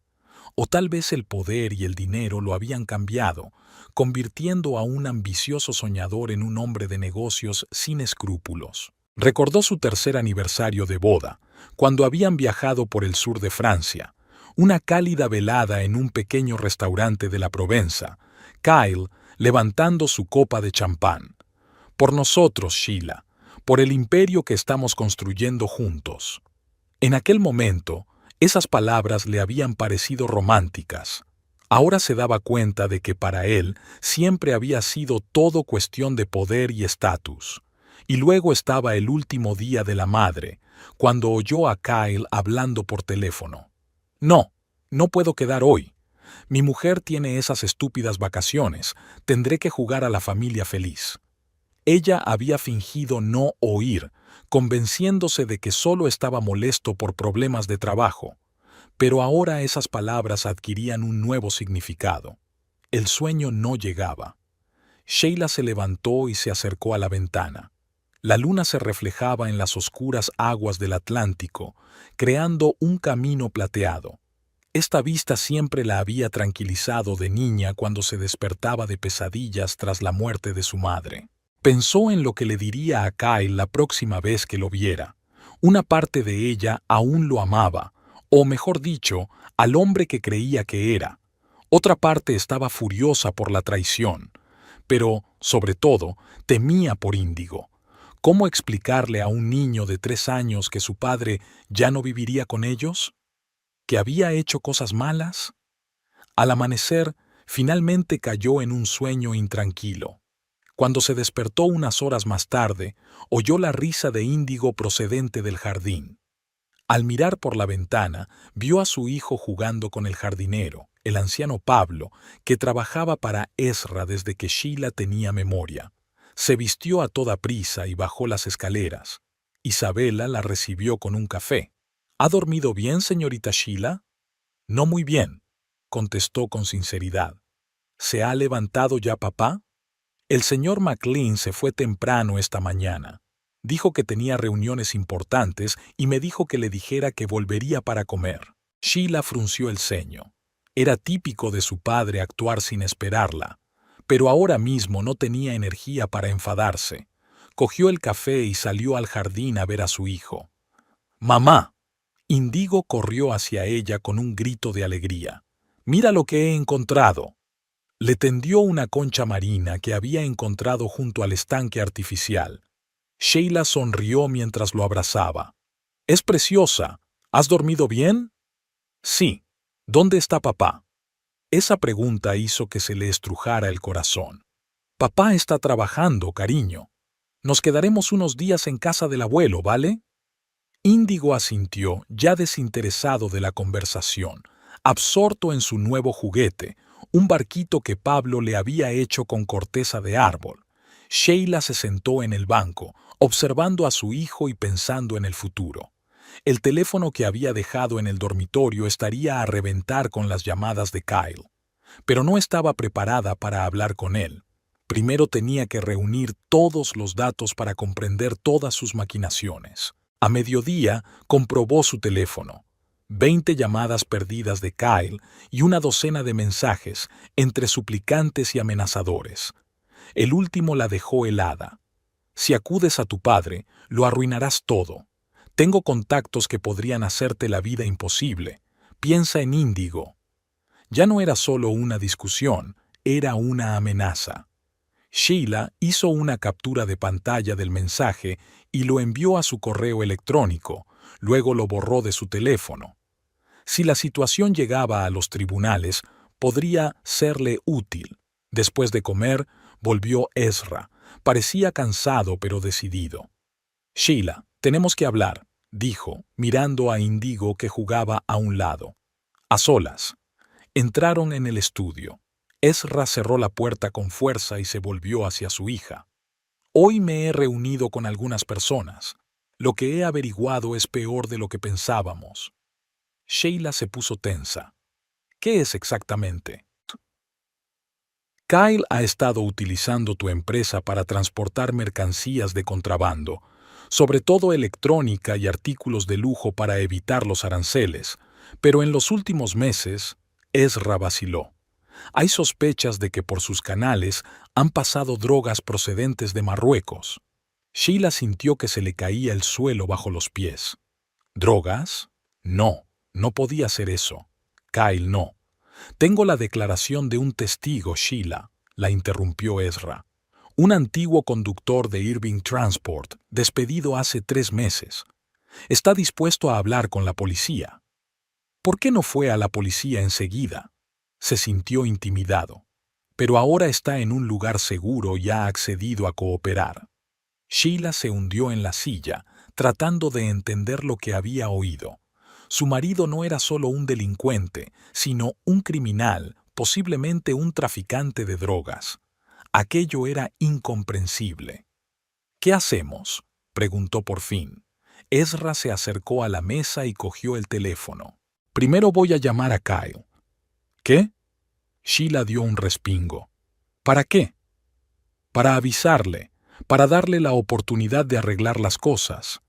O tal vez el poder y el dinero lo habían cambiado, convirtiendo a un ambicioso soñador en un hombre de negocios sin escrúpulos. Recordó su tercer aniversario de boda, cuando habían viajado por el sur de Francia, una cálida velada en un pequeño restaurante de la Provenza, Kyle levantando su copa de champán. Por nosotros, Sheila, por el imperio que estamos construyendo juntos. En aquel momento, esas palabras le habían parecido románticas. Ahora se daba cuenta de que para él siempre había sido todo cuestión de poder y estatus. Y luego estaba el último día de la madre, cuando oyó a Kyle hablando por teléfono. No, no puedo quedar hoy. Mi mujer tiene esas estúpidas vacaciones. Tendré que jugar a la familia feliz. Ella había fingido no oír, convenciéndose de que solo estaba molesto por problemas de trabajo. Pero ahora esas palabras adquirían un nuevo significado. El sueño no llegaba. Sheila se levantó y se acercó a la ventana. La luna se reflejaba en las oscuras aguas del Atlántico, creando un camino plateado. Esta vista siempre la había tranquilizado de niña cuando se despertaba de pesadillas tras la muerte de su madre. Pensó en lo que le diría a Kyle la próxima vez que lo viera. Una parte de ella aún lo amaba, o mejor dicho, al hombre que creía que era. Otra parte estaba furiosa por la traición, pero, sobre todo, temía por Índigo. ¿Cómo explicarle a un niño de 3 años que su padre ya no viviría con ellos? ¿Que había hecho cosas malas? Al amanecer, finalmente cayó en un sueño intranquilo. Cuando se despertó unas horas más tarde, oyó la risa de Índigo procedente del jardín. Al mirar por la ventana, vio a su hijo jugando con el jardinero, el anciano Pablo, que trabajaba para Ezra desde que Sheila tenía memoria. Se vistió a toda prisa y bajó las escaleras. Isabela la recibió con un café. ¿Ha dormido bien, señorita Sheila? No muy bien, contestó con sinceridad. ¿Se ha levantado ya papá? El señor McLean se fue temprano esta mañana. Dijo que tenía reuniones importantes y me dijo que le dijera que volvería para comer. Sheila frunció el ceño. Era típico de su padre actuar sin esperarla, pero ahora mismo no tenía energía para enfadarse. Cogió el café y salió al jardín a ver a su hijo. ¡Mamá! Índigo corrió hacia ella con un grito de alegría. ¡Mira lo que he encontrado! Le tendió una concha marina que había encontrado junto al estanque artificial. Sheila sonrió mientras lo abrazaba. «Es preciosa. ¿Has dormido bien?» «Sí. ¿Dónde está papá?» Esa pregunta hizo que se le estrujara el corazón. «Papá está trabajando, cariño. Nos quedaremos unos días en casa del abuelo, ¿vale?» Índigo asintió, ya desinteresado de la conversación, absorto en su nuevo juguete, un barquito que Pablo le había hecho con corteza de árbol. Sheila se sentó en el banco, observando a su hijo y pensando en el futuro. El teléfono que había dejado en el dormitorio estaría a reventar con las llamadas de Kyle, pero no estaba preparada para hablar con él. Primero tenía que reunir todos los datos para comprender todas sus maquinaciones. A mediodía comprobó su teléfono. 20 llamadas perdidas de Kyle y una docena de mensajes entre suplicantes y amenazadores. El último la dejó helada. «Si acudes a tu padre, lo arruinarás todo. Tengo contactos que podrían hacerte la vida imposible. Piensa en Índigo». Ya no era solo una discusión, era una amenaza. Sheila hizo una captura de pantalla del mensaje y lo envió a su correo electrónico, luego lo borró de su teléfono. Si la situación llegaba a los tribunales, podría serle útil. Después de comer, volvió Ezra. Parecía cansado pero decidido. «Sheila, tenemos que hablar», dijo, mirando a Índigo que jugaba a un lado. A solas. Entraron en el estudio. Ezra cerró la puerta con fuerza y se volvió hacia su hija. «Hoy me he reunido con algunas personas. Lo que he averiguado es peor de lo que pensábamos». Sheila se puso tensa. «¿Qué es exactamente?» «Kyle ha estado utilizando tu empresa para transportar mercancías de contrabando, sobre todo electrónica y artículos de lujo para evitar los aranceles, pero en los últimos meses...» Ezra vaciló. «Hay sospechas de que por sus canales han pasado drogas procedentes de Marruecos». Sheila sintió que se le caía el suelo bajo los pies. «¿Drogas? No, no podía ser eso. Kyle no». «Tengo la declaración de un testigo, Sheila», la interrumpió Ezra. «Un antiguo conductor de Irving Transport, despedido hace 3 meses. Está dispuesto a hablar con la policía». «¿Por qué no fue a la policía enseguida?» Se sintió intimidado. Pero ahora está en un lugar seguro y ha accedido a cooperar. Sheila se hundió en la silla, tratando de entender lo que había oído. Su marido no era solo un delincuente, sino un criminal, posiblemente un traficante de drogas. Aquello era incomprensible. ¿Qué hacemos?, preguntó por fin. Ezra se acercó a la mesa y cogió el teléfono. Primero voy a llamar a Kyle. ¿Qué? Sheila dio un respingo. ¿Para qué? Para avisarle, para darle la oportunidad de arreglar las cosas.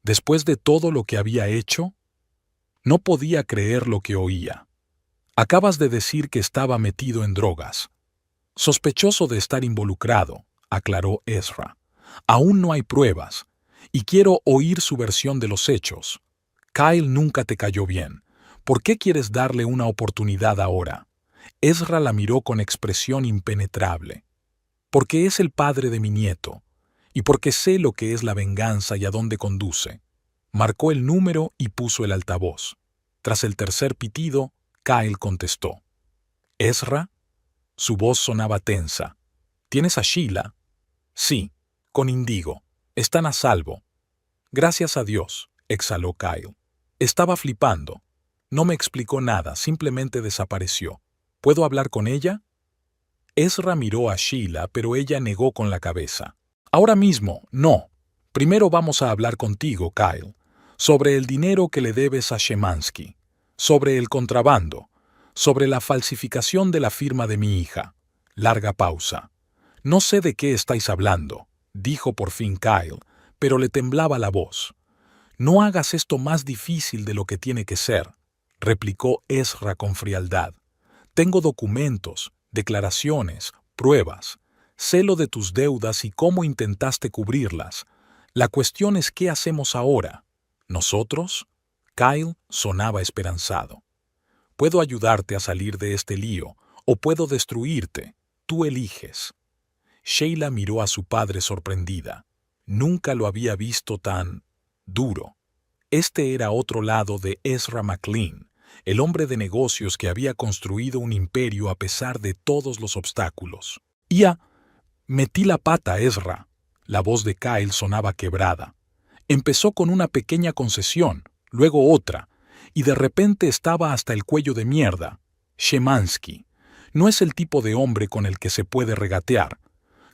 Después de todo lo que había hecho, no podía creer lo que oía. Acabas de decir que estaba metido en drogas. Sospechoso de estar involucrado, aclaró Ezra. Aún no hay pruebas, y quiero oír su versión de los hechos. Kyle nunca te cayó bien. ¿Por qué quieres darle una oportunidad ahora? Ezra la miró con expresión impenetrable. Porque es el padre de mi nieto, y porque sé lo que es la venganza y a dónde conduce. Marcó el número y puso el altavoz. Tras el tercer pitido, Kyle contestó. ¿Ezra? Su voz sonaba tensa. ¿Tienes a Sheila? Sí, con Indigo. Están a salvo. Gracias a Dios, exhaló Kyle. Estaba flipando. No me explicó nada, simplemente desapareció. ¿Puedo hablar con ella? Ezra miró a Sheila, pero ella negó con la cabeza. Ahora mismo, no. Primero vamos a hablar contigo, Kyle, sobre el dinero que le debes a Shemansky, sobre el contrabando, sobre la falsificación de la firma de mi hija. Larga pausa. No sé de qué estáis hablando, dijo por fin Kyle, pero le temblaba la voz. No hagas esto más difícil de lo que tiene que ser, replicó Ezra con frialdad. Tengo documentos, declaraciones, pruebas. Sé lo de tus deudas y cómo intentaste cubrirlas. La cuestión es qué hacemos ahora. ¿Nosotros? Kyle sonaba esperanzado. Puedo ayudarte a salir de este lío, o puedo destruirte. Tú eliges. Sheila miró a su padre sorprendida. Nunca lo había visto tan duro. Este era otro lado de Ezra McLean, el hombre de negocios que había construido un imperio a pesar de todos los obstáculos. Metí la pata, Ezra. La voz de Kyle sonaba quebrada. Empezó con una pequeña concesión, luego otra, y de repente estaba hasta el cuello de mierda. Shemansky. No es el tipo de hombre con el que se puede regatear.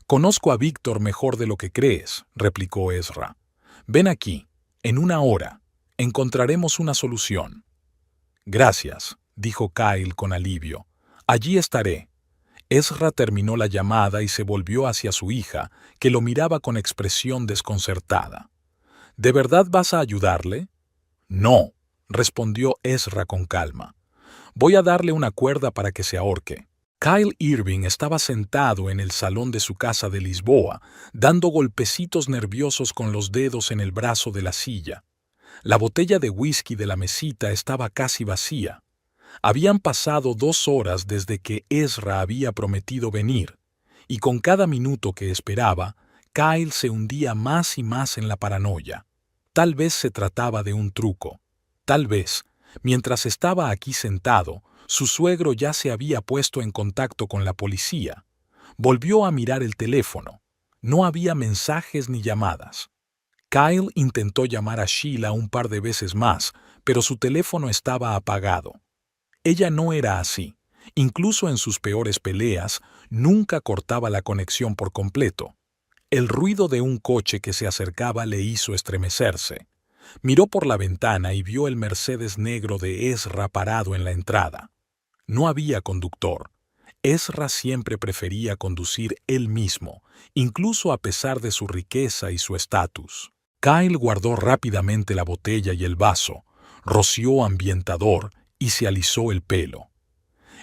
Conozco a Víctor mejor de lo que crees, replicó Ezra. Ven aquí. En una hora. Encontraremos una solución. Gracias, dijo Kyle con alivio. Allí estaré. Ezra terminó la llamada y se volvió hacia su hija, que lo miraba con expresión desconcertada. ¿De verdad vas a ayudarle? No, respondió Ezra con calma. Voy a darle una cuerda para que se ahorque. Kyle Irving estaba sentado en el salón de su casa de Lisboa, dando golpecitos nerviosos con los dedos en el brazo de la silla. La botella de whisky de la mesita estaba casi vacía. Habían pasado 2 horas desde que Ezra había prometido venir, y con cada minuto que esperaba, Kyle se hundía más y más en la paranoia. Tal vez se trataba de un truco. Tal vez, mientras estaba aquí sentado, su suegro ya se había puesto en contacto con la policía. Volvió a mirar el teléfono. No había mensajes ni llamadas. Kyle intentó llamar a Sheila un par de veces más, pero su teléfono estaba apagado. Ella no era así. Incluso en sus peores peleas, nunca cortaba la conexión por completo. El ruido de un coche que se acercaba le hizo estremecerse. Miró por la ventana y vio el Mercedes negro de Ezra parado en la entrada. No había conductor. Ezra siempre prefería conducir él mismo, incluso a pesar de su riqueza y su estatus. Kyle guardó rápidamente la botella y el vaso, roció ambientador y se alisó el pelo.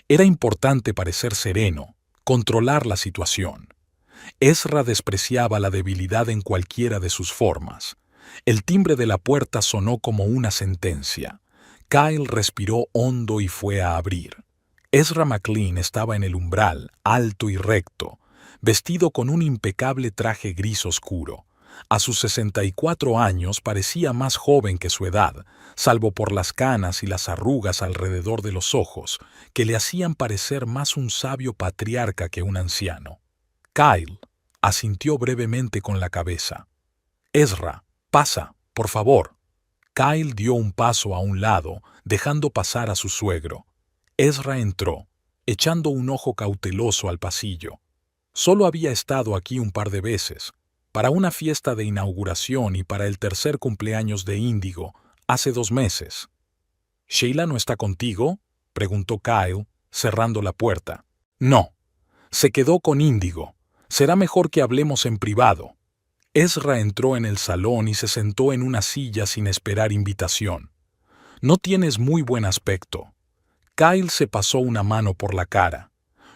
Era importante parecer sereno, controlar la situación. Ezra despreciaba la debilidad en cualquiera de sus formas. El timbre de la puerta sonó como una sentencia. Kyle respiró hondo y fue a abrir. Ezra McLean estaba en el umbral, alto y recto, vestido con un impecable traje gris oscuro, A sus 64 años parecía más joven que su edad, salvo por las canas y las arrugas alrededor de los ojos, que le hacían parecer más un sabio patriarca que un anciano. Kyle asintió brevemente con la cabeza. «Ezra, pasa, por favor». Kyle dio un paso a un lado, dejando pasar a su suegro. Ezra entró, echando un ojo cauteloso al pasillo. Solo había estado aquí un par de veces, para una fiesta de inauguración y para el tercer cumpleaños de Índigo, hace 2 meses. «¿Sheila no está contigo?», preguntó Kyle, cerrando la puerta. «No, se quedó con Índigo. Será mejor que hablemos en privado». Ezra entró en el salón y se sentó en una silla sin esperar invitación. «No tienes muy buen aspecto». Kyle se pasó una mano por la cara.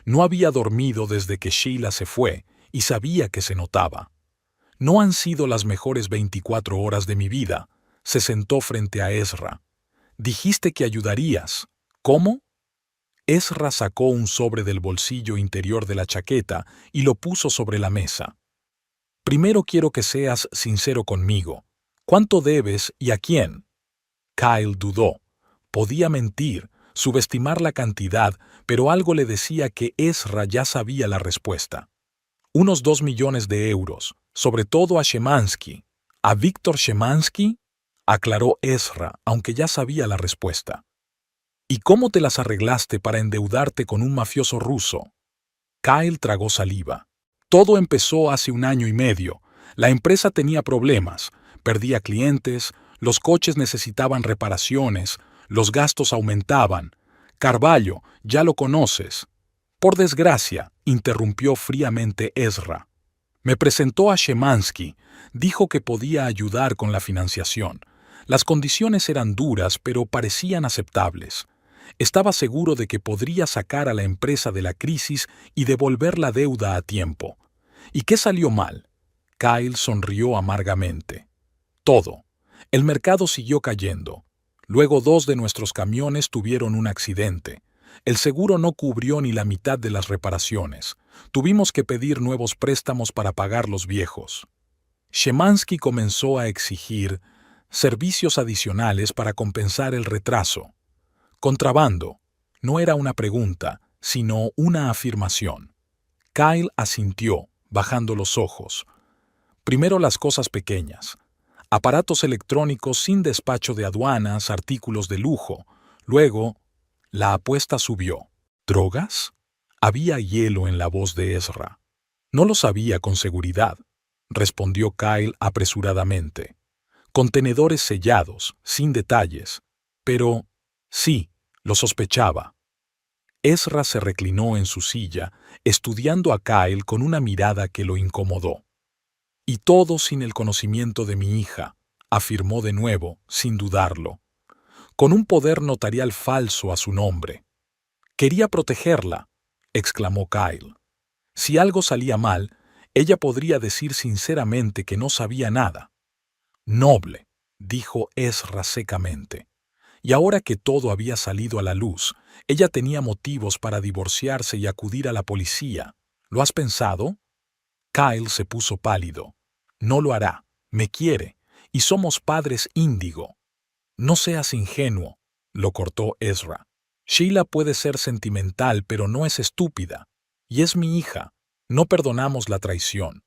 No había dormido desde que Sheila se fue y sabía que se notaba. «No han sido las mejores 24 horas de mi vida», se sentó frente a Ezra. «Dijiste que ayudarías. ¿Cómo?». Ezra sacó un sobre del bolsillo interior de la chaqueta y lo puso sobre la mesa. «Primero quiero que seas sincero conmigo. ¿Cuánto debes y a quién?». Kyle dudó. Podía mentir, subestimar la cantidad, pero algo le decía que Ezra ya sabía la respuesta. «Unos 2 millones de euros, sobre todo a Shemansky». «¿A Víctor Shemansky?», aclaró Ezra, aunque ya sabía la respuesta. «¿Y cómo te las arreglaste para endeudarte con un mafioso ruso?». Kyle tragó saliva. «Todo empezó hace 1 año y medio. La empresa tenía problemas, perdía clientes, los coches necesitaban reparaciones, los gastos aumentaban. Carvalho, ya lo conoces». «Por desgracia», interrumpió fríamente Ezra. «Me presentó a Shemansky, dijo que podía ayudar con la financiación. Las condiciones eran duras, pero parecían aceptables. Estaba seguro de que podría sacar a la empresa de la crisis y devolver la deuda a tiempo. ¿Y qué salió mal?». Kyle sonrió amargamente. «Todo. El mercado siguió cayendo. Luego 2 de nuestros camiones tuvieron un accidente. El seguro no cubrió ni la mitad de las reparaciones. Tuvimos que pedir nuevos préstamos para pagar los viejos. Shemansky comenzó a exigir servicios adicionales para compensar el retraso. Contrabando. No era una pregunta, sino una afirmación». Kyle asintió, bajando los ojos. «Primero las cosas pequeñas. Aparatos electrónicos sin despacho de aduanas, artículos de lujo. Luego, la apuesta subió». «¿Drogas?». Había hielo en la voz de Ezra. «No lo sabía con seguridad», respondió Kyle apresuradamente. «Contenedores sellados, sin detalles. Pero, sí, lo sospechaba». Ezra se reclinó en su silla, estudiando a Kyle con una mirada que lo incomodó. «Y todo sin el conocimiento de mi hija», afirmó de nuevo, sin dudarlo. «Con un poder notarial falso a su nombre». «Quería protegerla», exclamó Kyle. «Si algo salía mal, ella podría decir sinceramente que no sabía nada». «Noble», dijo Ezra secamente. Y ahora que todo había salido a la luz, ella tenía motivos para divorciarse y acudir a la policía. ¿Lo has pensado?». Kyle se puso pálido. «No lo hará. Me quiere. Y somos padres Índigo». «No seas ingenuo», lo cortó Ezra. «Sheila puede ser sentimental, pero no es estúpida. Y es mi hija. No perdonamos la traición».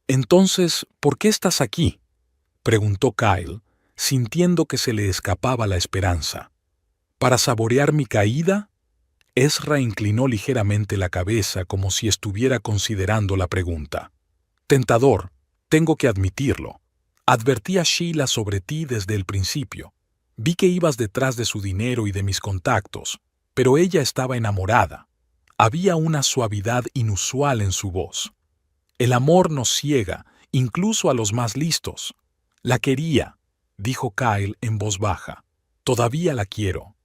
«Entonces, ¿por qué estás aquí?», preguntó Kyle, sintiendo que se le escapaba la esperanza. «¿Para saborear mi caída?». Ezra inclinó ligeramente la cabeza como si estuviera considerando la pregunta. «Tentador, tengo que admitirlo. Advertí a Sheila sobre ti desde el principio. Vi que ibas detrás de su dinero y de mis contactos, pero ella estaba enamorada. Había una suavidad inusual en su voz. El amor nos ciega, incluso a los más listos. La quería», dijo Kyle en voz baja. «Todavía la quiero».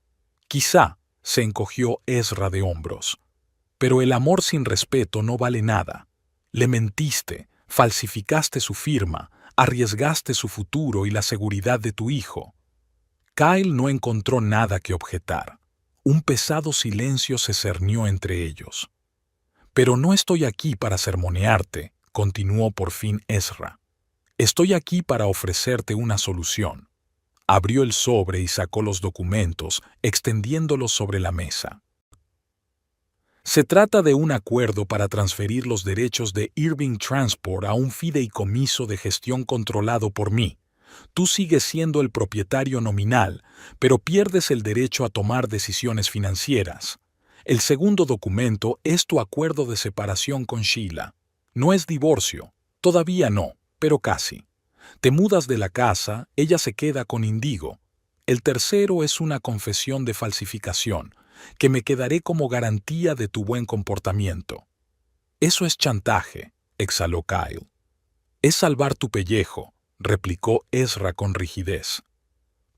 «Quizá», se encogió Ezra de hombros. «Pero el amor sin respeto no vale nada. Le mentiste, falsificaste su firma, arriesgaste su futuro y la seguridad de tu hijo». Kyle no encontró nada que objetar. Un pesado silencio se cernió entre ellos. «Pero no estoy aquí para sermonearte», continuó por fin Ezra. Estoy aquí para ofrecerte una solución. Abrió el sobre y sacó los documentos, extendiéndolos sobre la mesa. Se trata de un acuerdo para transferir los derechos de Irving Transport a un fideicomiso de gestión controlado por mí. Tú sigues siendo el propietario nominal, pero pierdes el derecho a tomar decisiones financieras. El segundo documento es tu acuerdo de separación con Sheila. No es divorcio, todavía no, pero casi. Te mudas de la casa, ella se queda con Indigo. El tercero es una confesión de falsificación, que me quedaré como garantía de tu buen comportamiento. Eso es chantaje, exhaló Kyle. Es salvar tu pellejo, replicó Ezra con rigidez.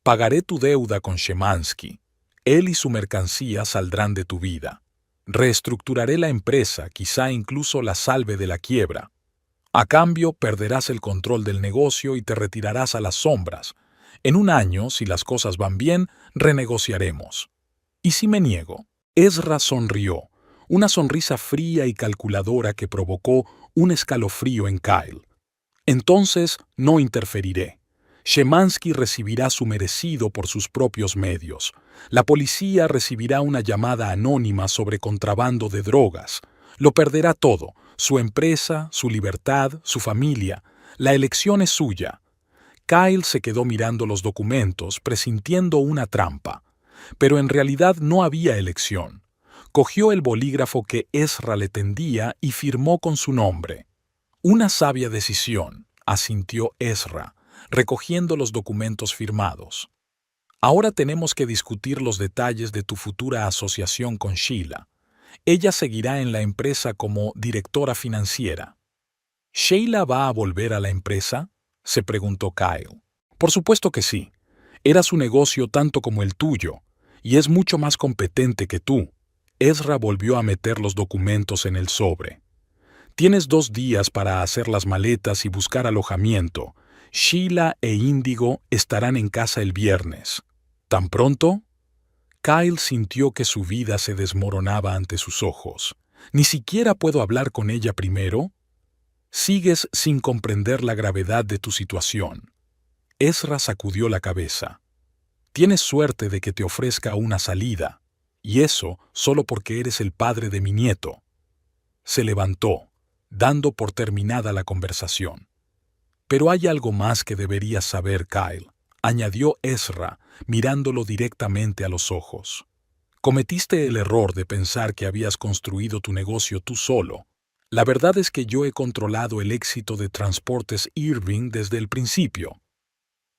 Pagaré tu deuda con Shemansky. Él y su mercancía saldrán de tu vida. Reestructuraré la empresa, quizá incluso la salve de la quiebra. A cambio, perderás el control del negocio y te retirarás a las sombras. En un año, si las cosas van bien, renegociaremos. ¿Y si me niego? Ezra sonrió, una sonrisa fría y calculadora que provocó un escalofrío en Kyle. Entonces no interferiré. Shemansky recibirá su merecido por sus propios medios. La policía recibirá una llamada anónima sobre contrabando de drogas. Lo perderá todo, su empresa, su libertad, su familia. La elección es suya. Kyle se quedó mirando los documentos, presintiendo una trampa. Pero en realidad no había elección. Cogió el bolígrafo que Ezra le tendía y firmó con su nombre. Una sabia decisión, asintió Ezra, recogiendo los documentos firmados. Ahora tenemos que discutir los detalles de tu futura asociación con Sheila. Ella seguirá en la empresa como directora financiera. ¿Sheila va a volver a la empresa?, se preguntó Kyle. Por supuesto que sí. Era su negocio tanto como el tuyo, y es mucho más competente que tú. Ezra volvió a meter los documentos en el sobre. Tienes 2 días para hacer las maletas y buscar alojamiento. Sheila e Índigo estarán en casa el viernes. ¿Tan pronto? Kyle sintió que su vida se desmoronaba ante sus ojos. ¿Ni siquiera puedo hablar con ella primero? Sigues sin comprender la gravedad de tu situación. Ezra sacudió la cabeza. Tienes suerte de que te ofrezca una salida, y eso solo porque eres el padre de mi nieto. Se levantó, dando por terminada la conversación. Pero hay algo más que deberías saber, Kyle, añadió Ezra, mirándolo directamente a los ojos. Cometiste el error de pensar que habías construido tu negocio tú solo. La verdad es que yo he controlado el éxito de Transportes Irving desde el principio.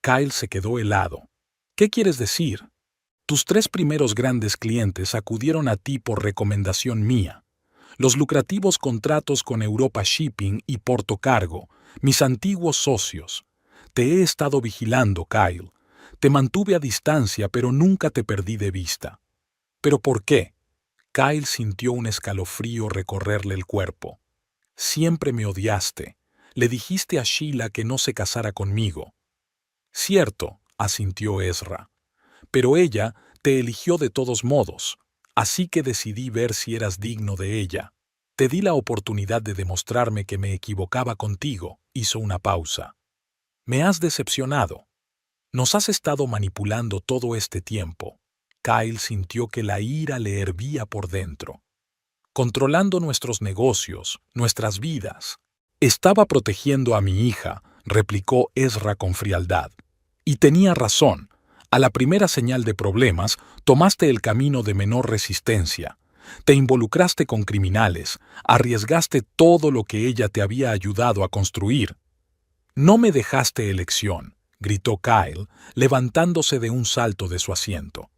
Kyle se quedó helado. ¿Qué quieres decir? Tus 3 primeros grandes clientes acudieron a ti por recomendación mía. Los lucrativos contratos con Europa Shipping y Porto Cargo, mis antiguos socios. Te he estado vigilando, Kyle. Te mantuve a distancia, pero nunca te perdí de vista. ¿Pero por qué? Kyle sintió un escalofrío recorrerle el cuerpo. Siempre me odiaste. Le dijiste a Sheila que no se casara conmigo. Cierto, asintió Ezra. Pero ella te eligió de todos modos, así que decidí ver si eras digno de ella. Te di la oportunidad de demostrarme que me equivocaba contigo, hizo una pausa. Me has decepcionado. Nos has estado manipulando todo este tiempo. Kyle sintió que la ira le hervía por dentro. Controlando nuestros negocios, nuestras vidas. Estaba protegiendo a mi hija, replicó Ezra con frialdad. Y tenía razón. A la primera señal de problemas, tomaste el camino de menor resistencia. Te involucraste con criminales, arriesgaste todo lo que ella te había ayudado a construir. No me dejaste elección, gritó Kyle, levantándose de un salto de su asiento.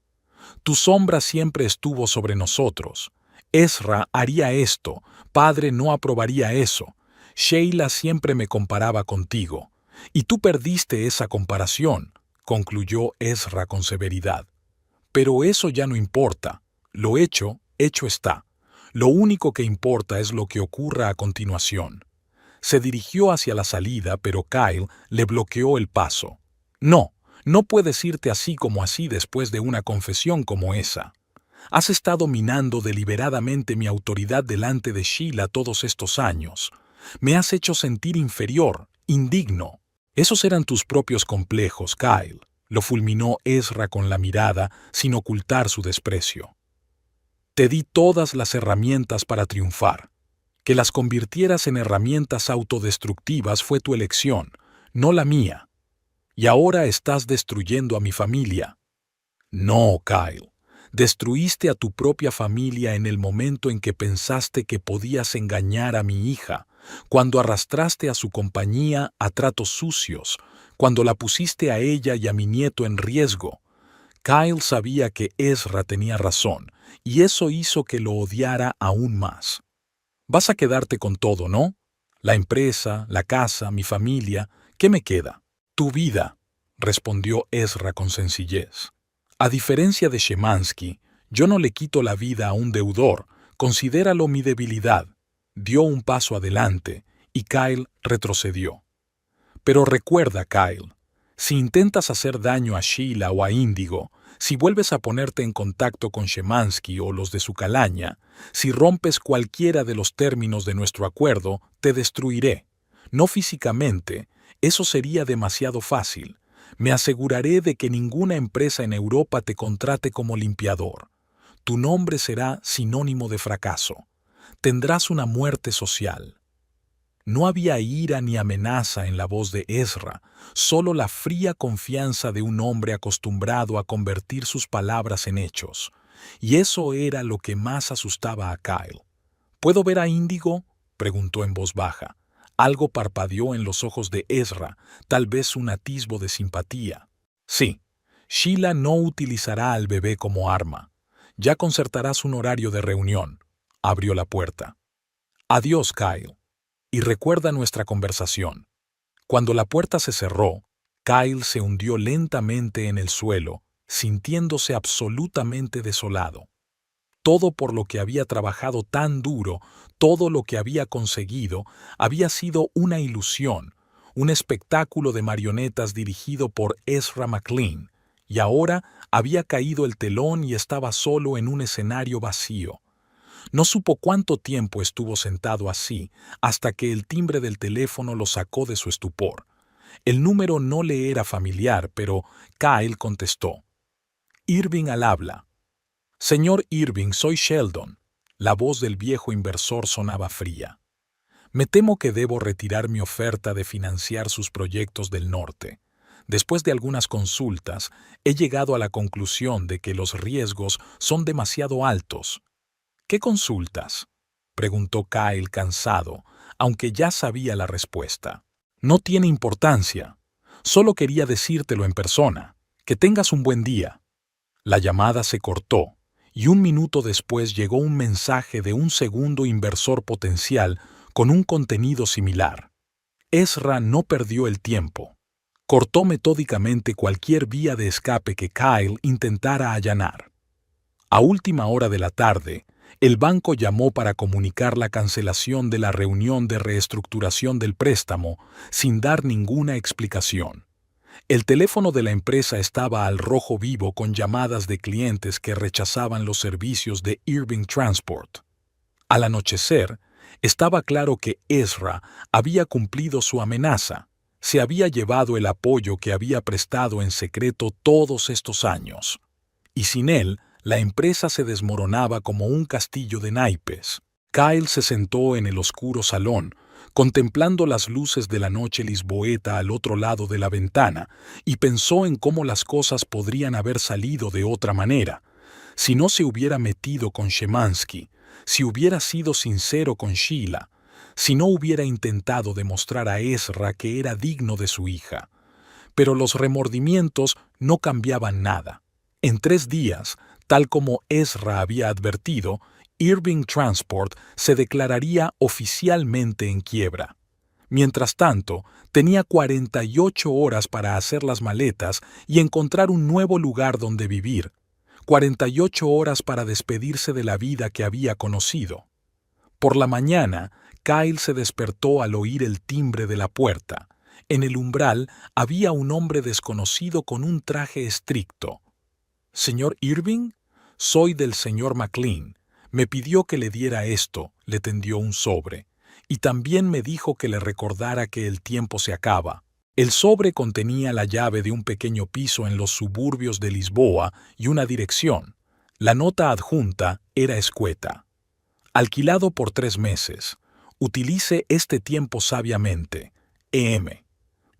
Tu sombra siempre estuvo sobre nosotros. Ezra haría esto, padre no aprobaría eso. Sheila siempre me comparaba contigo. Y tú perdiste esa comparación, concluyó Ezra con severidad. Pero eso ya no importa. Lo hecho, hecho está. Lo único que importa es lo que ocurra a continuación. Se dirigió hacia la salida, pero Kyle le bloqueó el paso. No, no puedes irte así como así después de una confesión como esa. Has estado minando deliberadamente mi autoridad delante de Sheila todos estos años. Me has hecho sentir inferior, indigno. Esos eran tus propios complejos, Kyle, lo fulminó Ezra con la mirada, sin ocultar su desprecio. Te di todas las herramientas para triunfar. Que las convirtieras en herramientas autodestructivas fue tu elección, no la mía. Y ahora estás destruyendo a mi familia. No, Kyle. Destruiste a tu propia familia en el momento en que pensaste que podías engañar a mi hija, cuando arrastraste a su compañía a tratos sucios, cuando la pusiste a ella y a mi nieto en riesgo. Kyle sabía que Ezra tenía razón, y eso hizo que lo odiara aún más. Vas a quedarte con todo, ¿no? La empresa, la casa, mi familia, ¿qué me queda? Tu vida, respondió Ezra con sencillez. A diferencia de Shemansky, yo no le quito la vida a un deudor, considéralo mi debilidad. Dio un paso adelante y Kyle retrocedió. Pero recuerda, Kyle, si intentas hacer daño a Sheila o a Índigo, si vuelves a ponerte en contacto con Shemansky o los de su calaña, si rompes cualquiera de los términos de nuestro acuerdo, te destruiré. No físicamente, eso sería demasiado fácil. Me aseguraré de que ninguna empresa en Europa te contrate como limpiador. Tu nombre será sinónimo de fracaso. Tendrás una muerte social. No había ira ni amenaza en la voz de Ezra, solo la fría confianza de un hombre acostumbrado a convertir sus palabras en hechos. Y eso era lo que más asustaba a Kyle. ¿Puedo ver a Índigo?, preguntó en voz baja. Algo parpadeó en los ojos de Ezra, tal vez un atisbo de simpatía. Sí, Sheila no utilizará al bebé como arma. Ya concertarás un horario de reunión. Abrió la puerta. Adiós, Kyle. Y recuerda nuestra conversación. Cuando la puerta se cerró, Kyle se hundió lentamente en el suelo, sintiéndose absolutamente desolado. Todo por lo que había trabajado tan duro, todo lo que había conseguido, había sido una ilusión, un espectáculo de marionetas dirigido por Ezra McLean, y ahora había caído el telón y estaba solo en un escenario vacío. No supo cuánto tiempo estuvo sentado así, hasta que el timbre del teléfono lo sacó de su estupor. El número no le era familiar, pero Kyle contestó. Irving al habla. Señor Irving, soy Sheldon. La voz del viejo inversor sonaba fría. Me temo que debo retirar mi oferta de financiar sus proyectos del norte. Después de algunas consultas, he llegado a la conclusión de que los riesgos son demasiado altos. ¿Qué consultas?, preguntó Kyle cansado, aunque ya sabía la respuesta. No tiene importancia. Solo quería decírtelo en persona. Que tengas un buen día. La llamada se cortó, y un minuto después llegó un mensaje de un segundo inversor potencial con un contenido similar. Ezra no perdió el tiempo. Cortó metódicamente cualquier vía de escape que Kyle intentara allanar. A última hora de la tarde, el banco llamó para comunicar la cancelación de la reunión de reestructuración del préstamo sin dar ninguna explicación. El teléfono de la empresa estaba al rojo vivo con llamadas de clientes que rechazaban los servicios de Irving Transport. Al anochecer, estaba claro que Ezra había cumplido su amenaza. Se había llevado el apoyo que había prestado en secreto todos estos años. Y sin él, la empresa se desmoronaba como un castillo de naipes. Kyle se sentó en el oscuro salón, contemplando las luces de la noche lisboeta al otro lado de la ventana, y pensó en cómo las cosas podrían haber salido de otra manera. Si no se hubiera metido con Shemansky, si hubiera sido sincero con Sheila, si no hubiera intentado demostrar a Ezra que era digno de su hija. Pero los remordimientos no cambiaban nada. En 3 días, tal como Ezra había advertido, Irving Transport se declararía oficialmente en quiebra. Mientras tanto, tenía 48 horas para hacer las maletas y encontrar un nuevo lugar donde vivir. 48 horas para despedirse de la vida que había conocido. Por la mañana, Kyle se despertó al oír el timbre de la puerta. En el umbral había un hombre desconocido con un traje estricto. «¿Señor Irving? Soy del señor McLean. Me pidió que le diera esto», le tendió un sobre. y también me dijo que le recordara que el tiempo se acaba. El sobre contenía la llave de un pequeño piso en los suburbios de Lisboa y una dirección. La nota adjunta era escueta. Alquilado por 3 meses. Utilice este tiempo sabiamente. EM.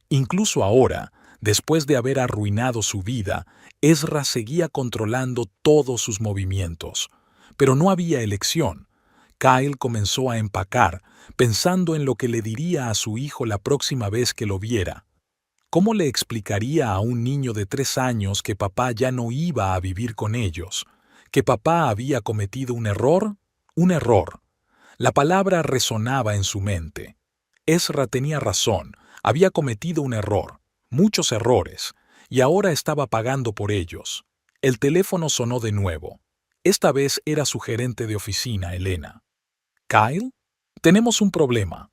Incluso ahora, después de haber arruinado su vida, Ezra seguía controlando todos sus movimientos. Pero no había elección. Kyle comenzó a empacar, pensando en lo que le diría a su hijo la próxima vez que lo viera. ¿Cómo le explicaría a un niño de 3 años que papá ya no iba a vivir con ellos? ¿Que papá había cometido un error? Un error. La palabra resonaba en su mente. Ezra tenía razón, había cometido un error, muchos errores, y ahora estaba pagando por ellos. El teléfono sonó de nuevo. Esta vez era su gerente de oficina, Elena. «Kyle, tenemos un problema.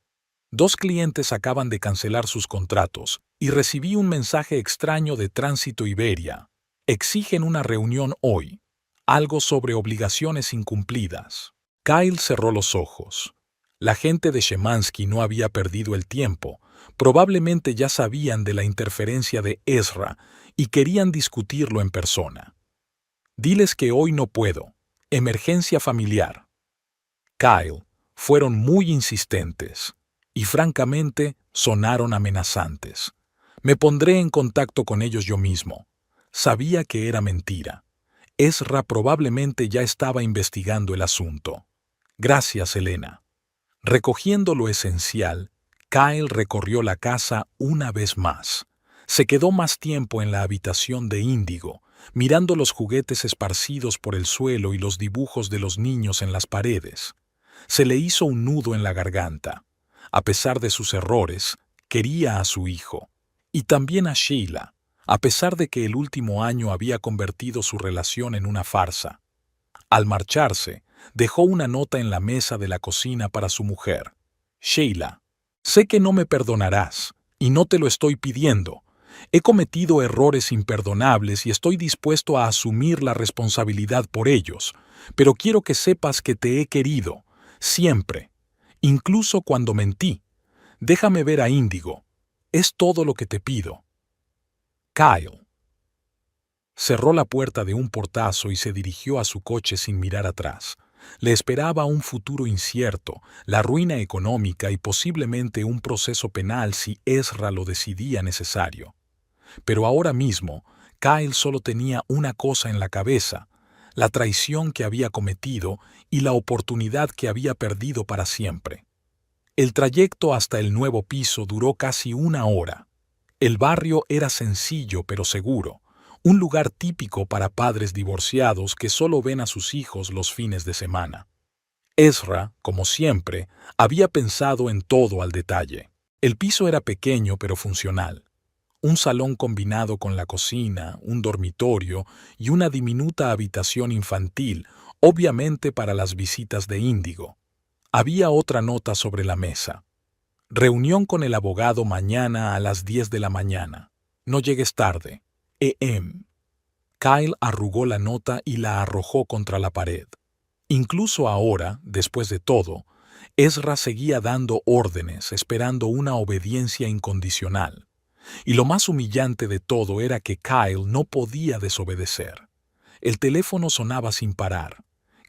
2 clientes acaban de cancelar sus contratos y recibí un mensaje extraño de Tránsito Iberia. Exigen una reunión hoy. Algo sobre obligaciones incumplidas». Kyle cerró los ojos. La gente de Szymanski no había perdido el tiempo. Probablemente ya sabían de la interferencia de Ezra y querían discutirlo en persona. «Diles que hoy no puedo. Emergencia familiar». Kyle, fueron muy insistentes y francamente sonaron amenazantes. «Me pondré en contacto con ellos yo mismo». Sabía que era mentira. Ezra probablemente ya estaba investigando el asunto. «Gracias, Elena». Recogiendo lo esencial, Kyle recorrió la casa una vez más. Se quedó más tiempo en la habitación de Índigo, mirando los juguetes esparcidos por el suelo y los dibujos de los niños en las paredes. Se le hizo un nudo en la garganta. A pesar de sus errores, quería a su hijo. Y también a Sheila, a pesar de que el último año había convertido su relación en una farsa. Al marcharse, dejó una nota en la mesa de la cocina para su mujer. «Sheila, sé que no me perdonarás, y no te lo estoy pidiendo. He cometido errores imperdonables y estoy dispuesto a asumir la responsabilidad por ellos, pero quiero que sepas que te he querido, siempre, incluso cuando mentí. Déjame ver a Índigo. Es todo lo que te pido». Kyle cerró la puerta de un portazo y se dirigió a su coche sin mirar atrás. Le esperaba un futuro incierto, la ruina económica y posiblemente un proceso penal si Ezra lo decidía necesario. Pero ahora mismo, Kyle solo tenía una cosa en la cabeza: la traición que había cometido y la oportunidad que había perdido para siempre. El trayecto hasta el nuevo piso duró casi 1 hora. El barrio era sencillo pero seguro, un lugar típico para padres divorciados que solo ven a sus hijos los fines de semana. Ezra, como siempre, había pensado en todo al detalle. El piso era pequeño pero funcional. Un salón combinado con la cocina, un dormitorio y una diminuta habitación infantil, obviamente para las visitas de Índigo. Había otra nota sobre la mesa. «Reunión con el abogado mañana a las 10 de la mañana. No llegues tarde. EM». Kyle arrugó la nota y la arrojó contra la pared. Incluso ahora, después de todo, Ezra seguía dando órdenes, esperando una obediencia incondicional. Y lo más humillante de todo era que Kyle no podía desobedecer. El teléfono sonaba sin parar.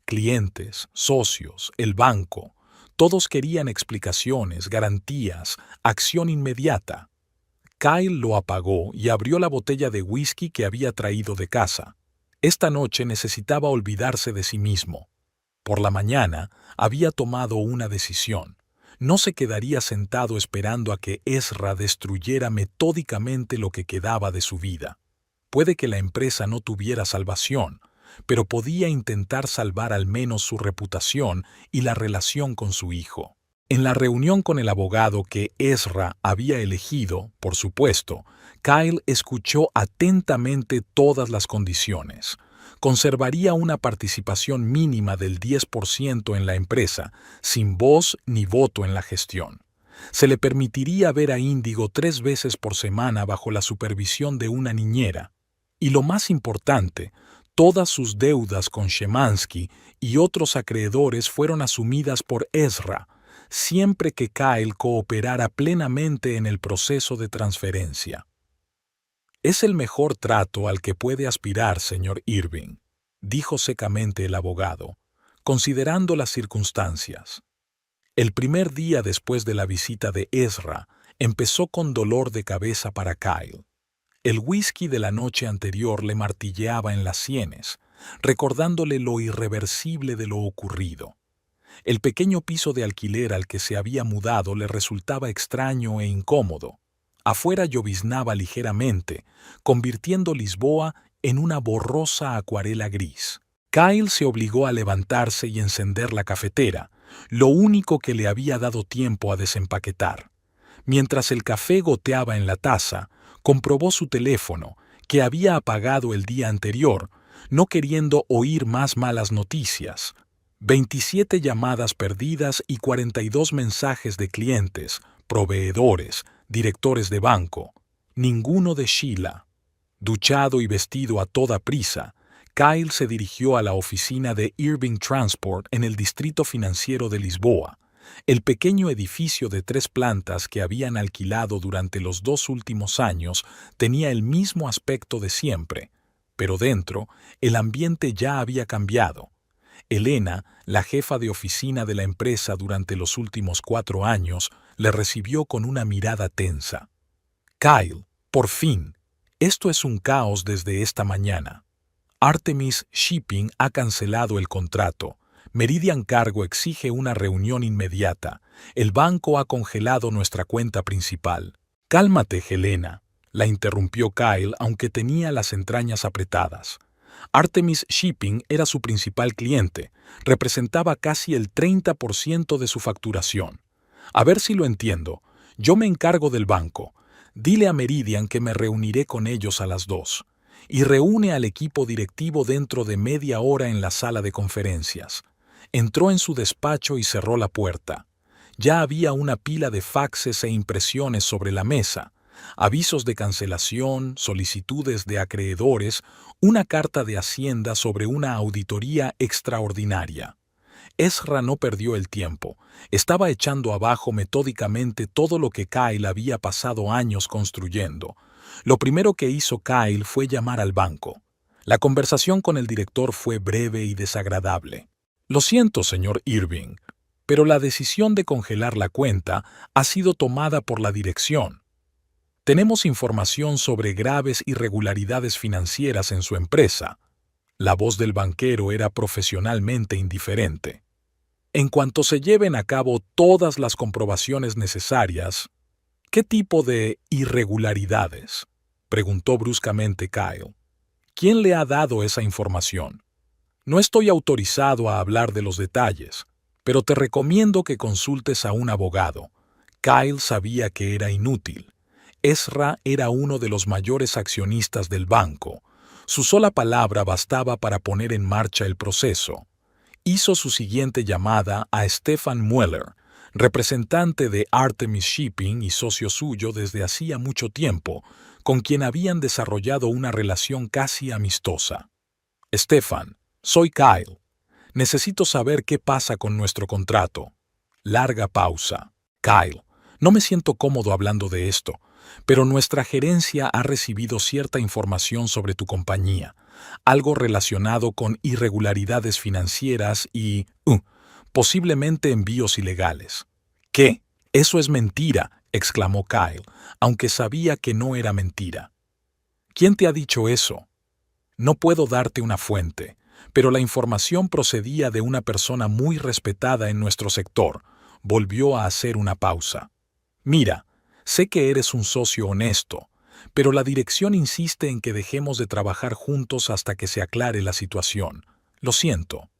Clientes, socios, el banco, todos querían explicaciones, garantías, acción inmediata. Kyle lo apagó y abrió la botella de whisky que había traído de casa. Esta noche necesitaba olvidarse de sí mismo. Por la mañana había tomado una decisión. No se quedaría sentado esperando a que Ezra destruyera metódicamente lo que quedaba de su vida. Puede que la empresa no tuviera salvación, pero podía intentar salvar al menos su reputación y la relación con su hijo. En la reunión con el abogado que Ezra había elegido, por supuesto, Kyle escuchó atentamente todas las condiciones. Conservaría una participación mínima del 10% en la empresa, sin voz ni voto en la gestión. Se le permitiría ver a Índigo 3 veces por semana bajo la supervisión de una niñera. Y lo más importante, todas sus deudas con Szymanski y otros acreedores fueron asumidas por Ezra. siempre que Kyle cooperara plenamente en el proceso de transferencia. «Es el mejor trato al que puede aspirar, señor Irving», dijo secamente el abogado, considerando las circunstancias. El primer día después de la visita de Ezra empezó con dolor de cabeza para Kyle. El whisky de la noche anterior le martilleaba en las sienes, recordándole lo irreversible de lo ocurrido. El pequeño piso de alquiler al que se había mudado le resultaba extraño e incómodo. Afuera lloviznaba ligeramente, convirtiendo Lisboa en una borrosa acuarela gris. Kyle se obligó a levantarse y encender la cafetera, lo único que le había dado tiempo a desempaquetar. Mientras el café goteaba en la taza, comprobó su teléfono, que había apagado el día anterior, no queriendo oír más malas noticias. 27 llamadas perdidas y 42 mensajes de clientes, proveedores, directores de banco. Ninguno de Sheila. Duchado y vestido a toda prisa, Kyle se dirigió a la oficina de Irving Transport en el distrito financiero de Lisboa, el pequeño edificio de 3 plantas que habían alquilado durante los 2 últimos años tenía el mismo aspecto de siempre, pero dentro el ambiente ya había cambiado. Elena, la jefa de oficina de la empresa durante los últimos 4 años, le recibió con una mirada tensa. «Kyle, por fin. Esto es un caos desde esta mañana. Artemis Shipping ha cancelado el contrato. Meridian Cargo exige una reunión inmediata. El banco ha congelado nuestra cuenta principal». «Cálmate, Helena», la interrumpió Kyle, aunque tenía las entrañas apretadas. Artemis Shipping era su principal cliente, representaba casi el 30% de su facturación. «A ver si lo entiendo. Yo me encargo del banco. Dile a Meridian que me reuniré con ellos a las 2. Y reúne al equipo directivo dentro de media hora en la sala de conferencias». Entró en su despacho y cerró la puerta. Ya había una pila de faxes e impresiones sobre la mesa, avisos de cancelación, solicitudes de acreedores, una carta de Hacienda sobre una auditoría extraordinaria. Ezra no perdió el tiempo. Estaba echando abajo metódicamente todo lo que Kyle había pasado años construyendo. Lo primero que hizo Kyle fue llamar al banco. La conversación con el director fue breve y desagradable. «Lo siento, señor Irving, pero la decisión de congelar la cuenta ha sido tomada por la dirección. Tenemos información sobre graves irregularidades financieras en su empresa». La voz del banquero era profesionalmente indiferente. «En cuanto se lleven a cabo todas las comprobaciones necesarias». «¿Qué tipo de irregularidades?», preguntó bruscamente Kyle. «¿Quién le ha dado esa información?». «No estoy autorizado a hablar de los detalles, pero te recomiendo que consultes a un abogado». Kyle sabía que era inútil. Ezra era uno de los mayores accionistas del banco. Su sola palabra bastaba para poner en marcha el proceso. Hizo su siguiente llamada a Stefan Mueller, representante de Artemis Shipping y socio suyo desde hacía mucho tiempo, con quien habían desarrollado una relación casi amistosa. «Stefan, soy Kyle. Necesito saber qué pasa con nuestro contrato». Larga pausa. «Kyle, no me siento cómodo hablando de esto, pero nuestra gerencia ha recibido cierta información sobre tu compañía, algo relacionado con irregularidades financieras y, posiblemente envíos ilegales». «¿Qué? Eso es mentira», exclamó Kyle, aunque sabía que no era mentira. «¿Quién te ha dicho eso?». «No puedo darte una fuente, pero la información procedía de una persona muy respetada en nuestro sector». Volvió a hacer una pausa. «Mira, sé que eres un socio honesto, pero la dirección insiste en que dejemos de trabajar juntos hasta que se aclare la situación. Lo siento».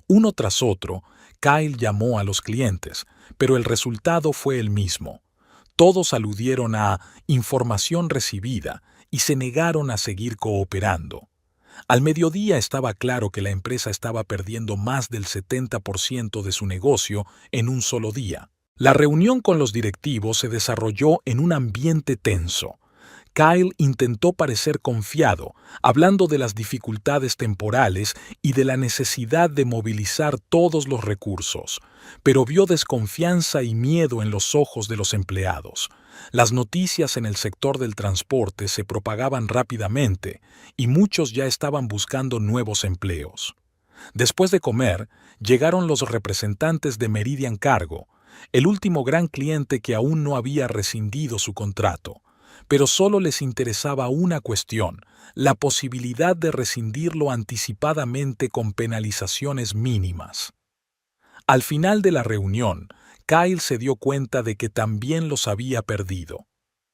Uno tras otro, Kyle llamó a los clientes, pero el resultado fue el mismo. Todos aludieron a información recibida y se negaron a seguir cooperando. Al mediodía estaba claro que la empresa estaba perdiendo más del 70% de su negocio en un solo día. La reunión con los directivos se desarrolló en un ambiente tenso. Kyle intentó parecer confiado, hablando de las dificultades temporales y de la necesidad de movilizar todos los recursos, pero vio desconfianza y miedo en los ojos de los empleados. Las noticias en el sector del transporte se propagaban rápidamente y muchos ya estaban buscando nuevos empleos. Después de comer, llegaron los representantes de Meridian Cargo, el último gran cliente que aún no había rescindido su contrato. Pero solo les interesaba una cuestión: la posibilidad de rescindirlo anticipadamente con penalizaciones mínimas. Al final de la reunión, Kyle se dio cuenta de que también los había perdido.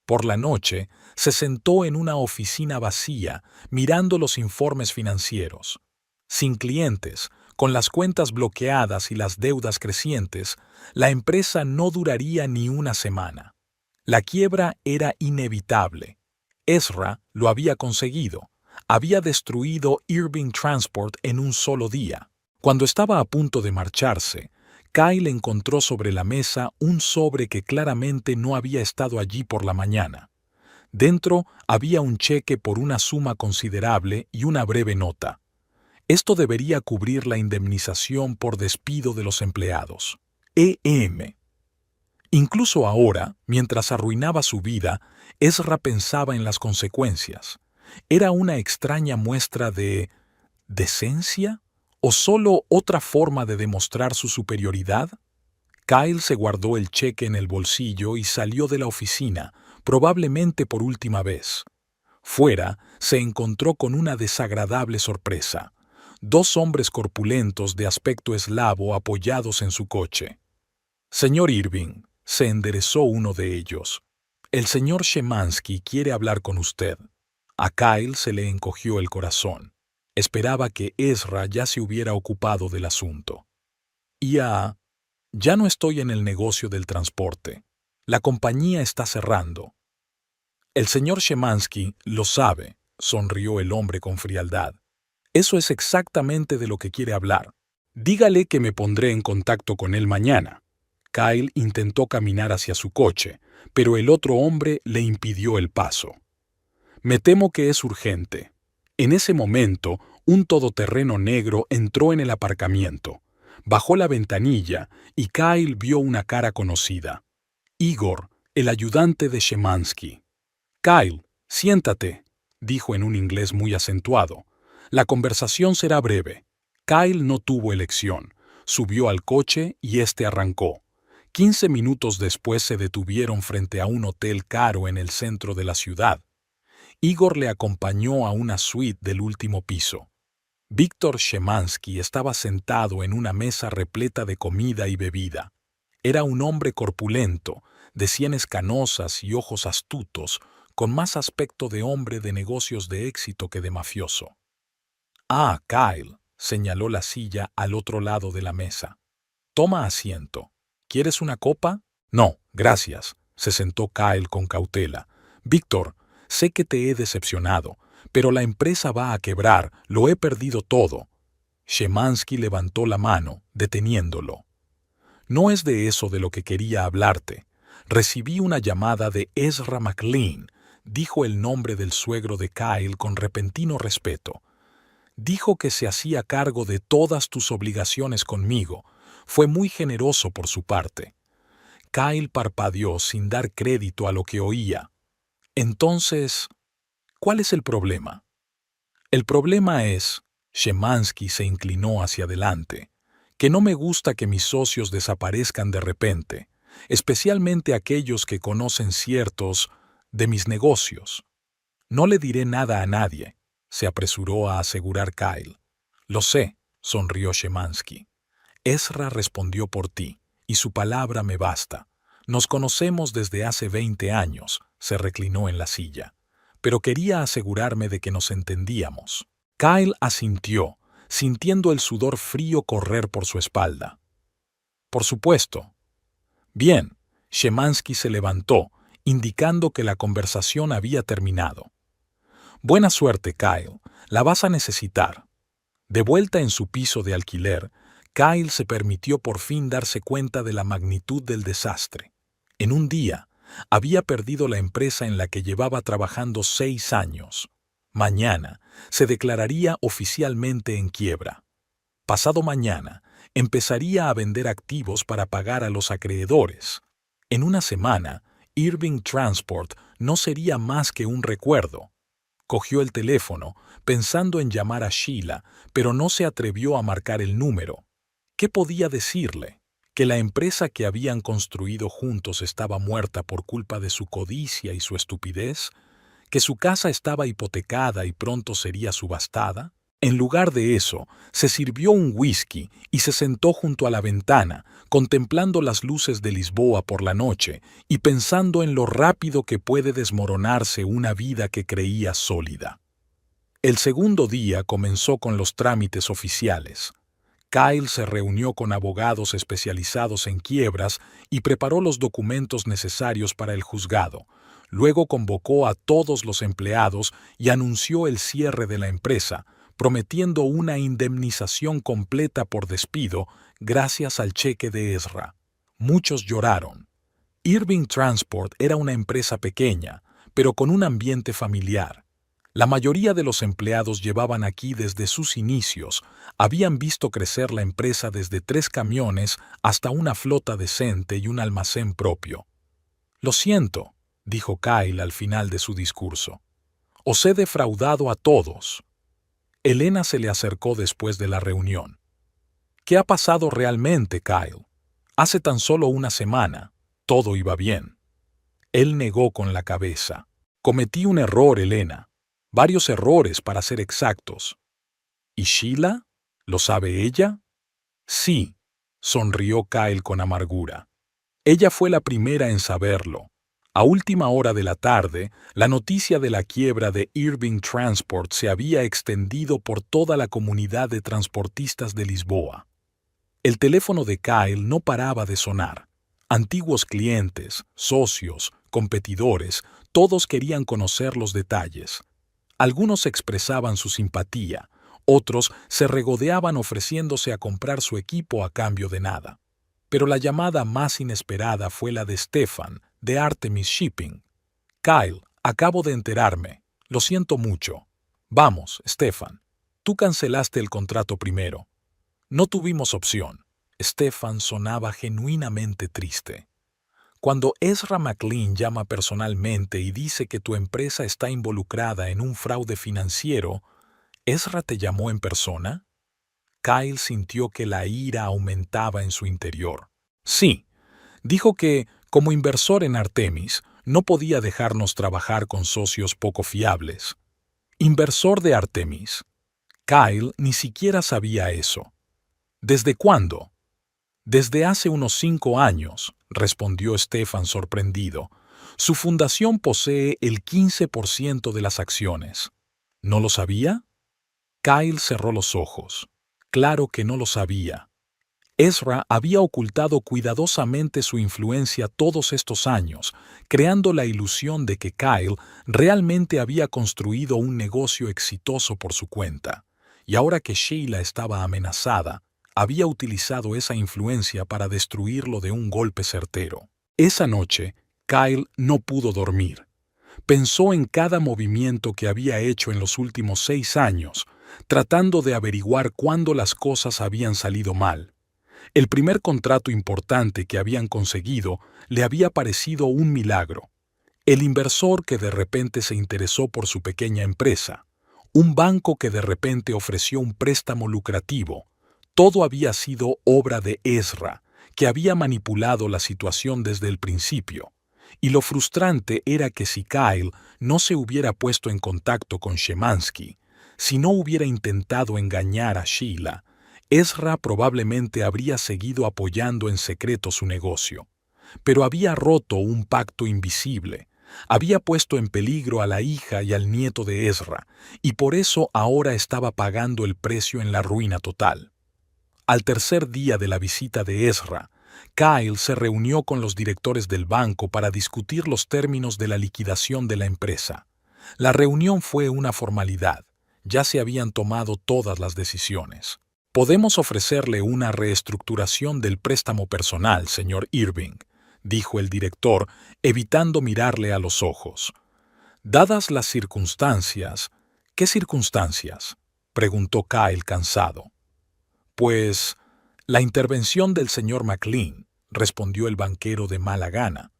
Por la noche, se sentó en una oficina vacía, mirando los informes financieros. Sin clientes, con las cuentas bloqueadas y las deudas crecientes, la empresa no duraría ni una semana. La quiebra era inevitable. Ezra lo había conseguido. Había destruido Irving Transport en un solo día. Cuando estaba a punto de marcharse, Kyle encontró sobre la mesa un sobre que claramente no había estado allí por la mañana. Dentro había un cheque por una suma considerable y una breve nota. Esto debería cubrir la indemnización por despido de los empleados. E.M. Incluso ahora, mientras arruinaba su vida, Ezra pensaba en las consecuencias. ¿Era una extraña muestra de decencia o solo otra forma de demostrar su superioridad? Kyle se guardó el cheque en el bolsillo y salió de la oficina, probablemente por última vez. Fuera, se encontró con una desagradable sorpresa: 2 hombres corpulentos de aspecto eslavo apoyados en su coche. «Señor Irving», se enderezó uno de ellos. «El señor Shemansky quiere hablar con usted». A Kyle se le encogió el corazón. Esperaba que Ezra ya se hubiera ocupado del asunto. «Ya no estoy en el negocio del transporte. La compañía está cerrando». «El señor Shemansky lo sabe», sonrió el hombre con frialdad. «Eso es exactamente de lo que quiere hablar. Dígale que me pondré en contacto con él mañana». Kyle intentó caminar hacia su coche, pero el otro hombre le impidió el paso. «Me temo que es urgente». En ese momento, un todoterreno negro entró en el aparcamiento. Bajó la ventanilla y Kyle vio una cara conocida. Igor, el ayudante de Shemansky. «Kyle, siéntate», dijo en un inglés muy acentuado. «La conversación será breve». Kyle no tuvo elección. Subió al coche y este arrancó. 15 minutos después se detuvieron frente a un hotel caro en el centro de la ciudad. Igor le acompañó a una suite del último piso. Víctor Shemansky estaba sentado en una mesa repleta de comida y bebida. Era un hombre corpulento, de sienes canosas y ojos astutos, con más aspecto de hombre de negocios de éxito que de mafioso. «Ah, Kyle», señaló la silla al otro lado de la mesa. «Toma asiento. ¿Quieres una copa?» «No, gracias», se sentó Kyle con cautela. «Víctor, sé que te he decepcionado, pero la empresa va a quebrar, lo he perdido todo». Shemansky levantó la mano, deteniéndolo. «No es de eso de lo que quería hablarte. Recibí una llamada de Ezra McLean», dijo el nombre del suegro de Kyle con repentino respeto. «Dijo que se hacía cargo de todas tus obligaciones conmigo. Fue muy generoso por su parte». Kyle parpadeó sin dar crédito a lo que oía. «Entonces, ¿cuál es el problema?» «El problema es», Shemansky se inclinó hacia adelante, «que no me gusta que mis socios desaparezcan de repente, especialmente aquellos que conocen ciertos de mis negocios». «No le diré nada a nadie», se apresuró a asegurar Kyle. «Lo sé», sonrió Shemansky. «Ezra respondió por ti, y su palabra me basta. Nos conocemos desde hace 20 años», se reclinó en la silla. «Pero quería asegurarme de que nos entendíamos». Kyle asintió, sintiendo el sudor frío correr por su espalda. «Por supuesto». «Bien», Shemansky se levantó, indicando que la conversación había terminado. «Buena suerte, Kyle. La vas a necesitar». De vuelta en su piso de alquiler, Kyle se permitió por fin darse cuenta de la magnitud del desastre. En un día, Había perdido la empresa en la que llevaba trabajando 6 años. Mañana se declararía oficialmente en quiebra. Pasado mañana empezaría a vender activos para pagar a los acreedores. En una semana, Irving Transport no sería más que un recuerdo. Cogió el teléfono, pensando en llamar a Sheila, pero no se atrevió a marcar el número. ¿Qué podía decirle? ¿Que la empresa que habían construido juntos estaba muerta por culpa de su codicia y su estupidez? ¿Que su casa estaba hipotecada y pronto sería subastada? En lugar de eso, se sirvió un whisky y se sentó junto a la ventana, contemplando las luces de Lisboa por la noche y pensando en lo rápido que puede desmoronarse una vida que creía sólida. El segundo día comenzó con los trámites oficiales. Kyle se reunió con abogados especializados en quiebras y preparó los documentos necesarios para el juzgado. Luego convocó a todos los empleados y anunció el cierre de la empresa, prometiendo una indemnización completa por despido gracias al cheque de Ezra. Muchos lloraron. Irving Transport era una empresa pequeña, pero con un ambiente familiar. La mayoría de los empleados llevaban aquí desde sus inicios, habían visto crecer la empresa desde 3 camiones hasta una flota decente y un almacén propio. «Lo siento», dijo Kyle al final de su discurso. «Os he defraudado a todos». Elena se le acercó después de la reunión. «¿Qué ha pasado realmente, Kyle? Hace tan solo una semana, todo iba bien». Él negó con la cabeza. «Cometí un error, Elena. Varios errores, para ser exactos». «¿Y Sheila? ¿Lo sabe ella?» «Sí», sonrió Kyle con amargura. «Ella fue la primera en saberlo. A última hora de la tarde, la noticia de la quiebra de Irving Transport se había extendido por toda la comunidad de transportistas de Lisboa. El teléfono de Kyle no paraba de sonar. Antiguos clientes, socios, competidores, todos querían conocer los detalles. Algunos expresaban su simpatía, otros se regodeaban ofreciéndose a comprar su equipo a cambio de nada. Pero la llamada más inesperada fue la de Stefan, de Artemis Shipping. «Kyle, acabo de enterarme. Lo siento mucho. Vamos, Stefan. Tú cancelaste el contrato primero». «No tuvimos opción». Stefan sonaba genuinamente triste. «Cuando Ezra McLean llama personalmente y dice que tu empresa está involucrada en un fraude financiero, ¿Ezra te llamó en persona?» Kyle sintió que la ira aumentaba en su interior. «Sí. Dijo que, como inversor en Artemis, no podía dejarnos trabajar con socios poco fiables». «¿Inversor de Artemis?» Kyle ni siquiera sabía eso. «¿Desde cuándo?» «Desde hace unos 5 años», respondió Stefan sorprendido. «Su fundación posee el 15% de las acciones». «¿No lo sabía?» Kyle cerró los ojos. Claro que no lo sabía. Ezra había ocultado cuidadosamente su influencia todos estos años, creando la ilusión de que Kyle realmente había construido un negocio exitoso por su cuenta. Y ahora que Sheila estaba amenazada, había utilizado esa influencia para destruirlo de un golpe certero. Esa noche, Kyle no pudo dormir. Pensó en cada movimiento que había hecho en los últimos 6 años, tratando de averiguar cuándo las cosas habían salido mal. El primer contrato importante que habían conseguido le había parecido un milagro. El inversor que de repente se interesó por su pequeña empresa, un banco que de repente ofreció un préstamo lucrativo, todo había sido obra de Ezra, que había manipulado la situación desde el principio. Y lo frustrante era que si Kyle no se hubiera puesto en contacto con Szymanski, si no hubiera intentado engañar a Sheila, Ezra probablemente habría seguido apoyando en secreto su negocio. Pero había roto un pacto invisible, había puesto en peligro a la hija y al nieto de Ezra, y por eso ahora estaba pagando el precio en la ruina total. Al tercer día de la visita de Ezra, Kyle se reunió con los directores del banco para discutir los términos de la liquidación de la empresa. La reunión fue una formalidad. Ya se habían tomado todas las decisiones. «Podemos ofrecerle una reestructuración del préstamo personal, señor Irving. dijo el director, evitando mirarle a los ojos. Dadas las circunstancias. ¿Qué circunstancias?, preguntó Kyle cansado. Pues, la intervención del señor McLean, respondió el banquero de mala gana.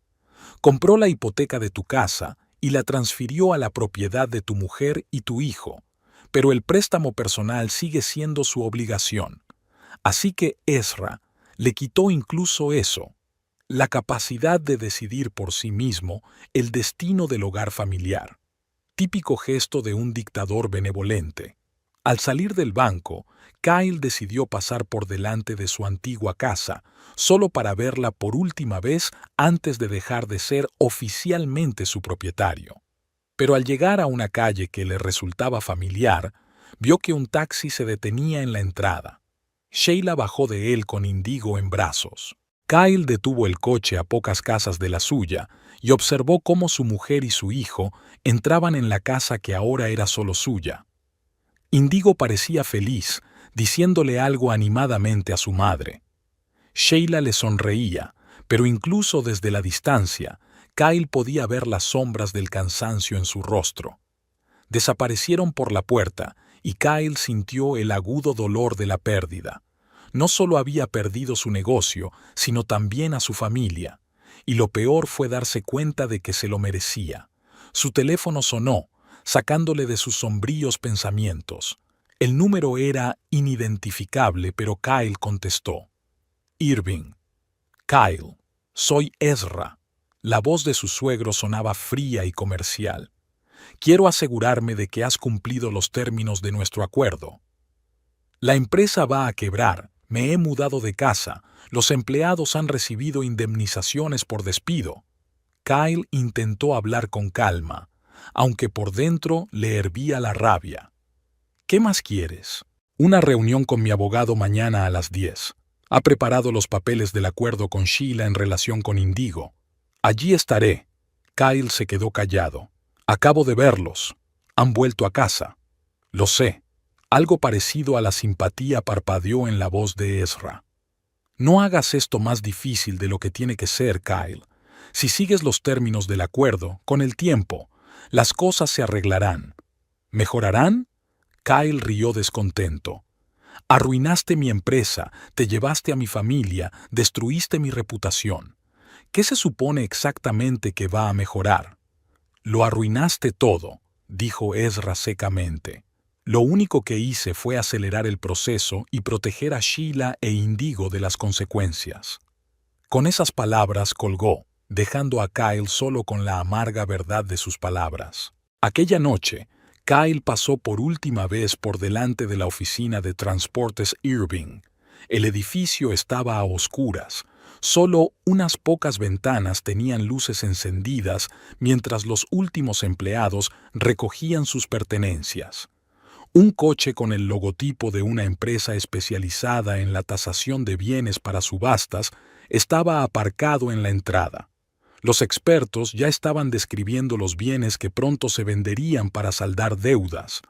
Compró la hipoteca de tu casa y la transfirió a la propiedad de tu mujer y tu hijo, pero el préstamo personal sigue siendo su obligación. Así que Ezra le quitó incluso eso, la capacidad de decidir por sí mismo el destino del hogar familiar. Típico gesto de un dictador benevolente. Al salir del banco, Kyle decidió pasar por delante de su antigua casa, solo para verla por última vez antes de dejar de ser oficialmente su propietario. Pero al llegar a una calle que le resultaba familiar, vio que un taxi se detenía en la entrada. Sheila bajó de él con Indigo en brazos. Kyle detuvo el coche a pocas casas de la suya y observó cómo su mujer y su hijo entraban en la casa que ahora era solo suya. Indigo parecía feliz, diciéndole algo animadamente a su madre. Sheila le sonreía, pero incluso desde la distancia, Kyle podía ver las sombras del cansancio en su rostro. Desaparecieron por la puerta y Kyle sintió el agudo dolor de la pérdida. No solo había perdido su negocio, sino también a su familia. Y lo peor fue darse cuenta de que se lo merecía. Su teléfono sonó, sacándole de sus sombríos pensamientos. El número era inidentificable, pero Kyle contestó. Irving. Kyle, soy Ezra. La voz de su suegro sonaba fría y comercial. Quiero asegurarme de que has cumplido los términos de nuestro acuerdo. La empresa va a quebrar, me he mudado de casa, los empleados han recibido indemnizaciones por despido. Kyle intentó hablar con calma, aunque por dentro le hervía la rabia. ¿Qué más quieres? Una reunión con mi abogado mañana a las 10. Ha preparado los papeles del acuerdo con Sheila en relación con Indigo. Allí estaré. Kyle se quedó callado. Acabo de verlos. Han vuelto a casa. Lo sé. Algo parecido a la simpatía parpadeó en la voz de Ezra. No hagas esto más difícil de lo que tiene que ser, Kyle. Si sigues los términos del acuerdo, con el tiempo, las cosas se arreglarán. ¿Mejorarán? Kyle rió descontento. Arruinaste mi empresa, te llevaste a mi familia, destruiste mi reputación. ¿Qué se supone exactamente que va a mejorar? Lo arruinaste todo, dijo Ezra secamente. Lo único que hice fue acelerar el proceso y proteger a Sheila e Indigo de las consecuencias. Con esas palabras colgó, dejando a Kyle solo con la amarga verdad de sus palabras. Aquella noche, Kyle pasó por última vez por delante de la oficina de Transportes Irving. El edificio estaba a oscuras. Solo unas pocas ventanas tenían luces encendidas mientras los últimos empleados recogían sus pertenencias. Un coche con el logotipo de una empresa especializada en la tasación de bienes para subastas estaba aparcado en la entrada. Los expertos ya estaban describiendo los bienes que pronto se venderían para saldar deudas.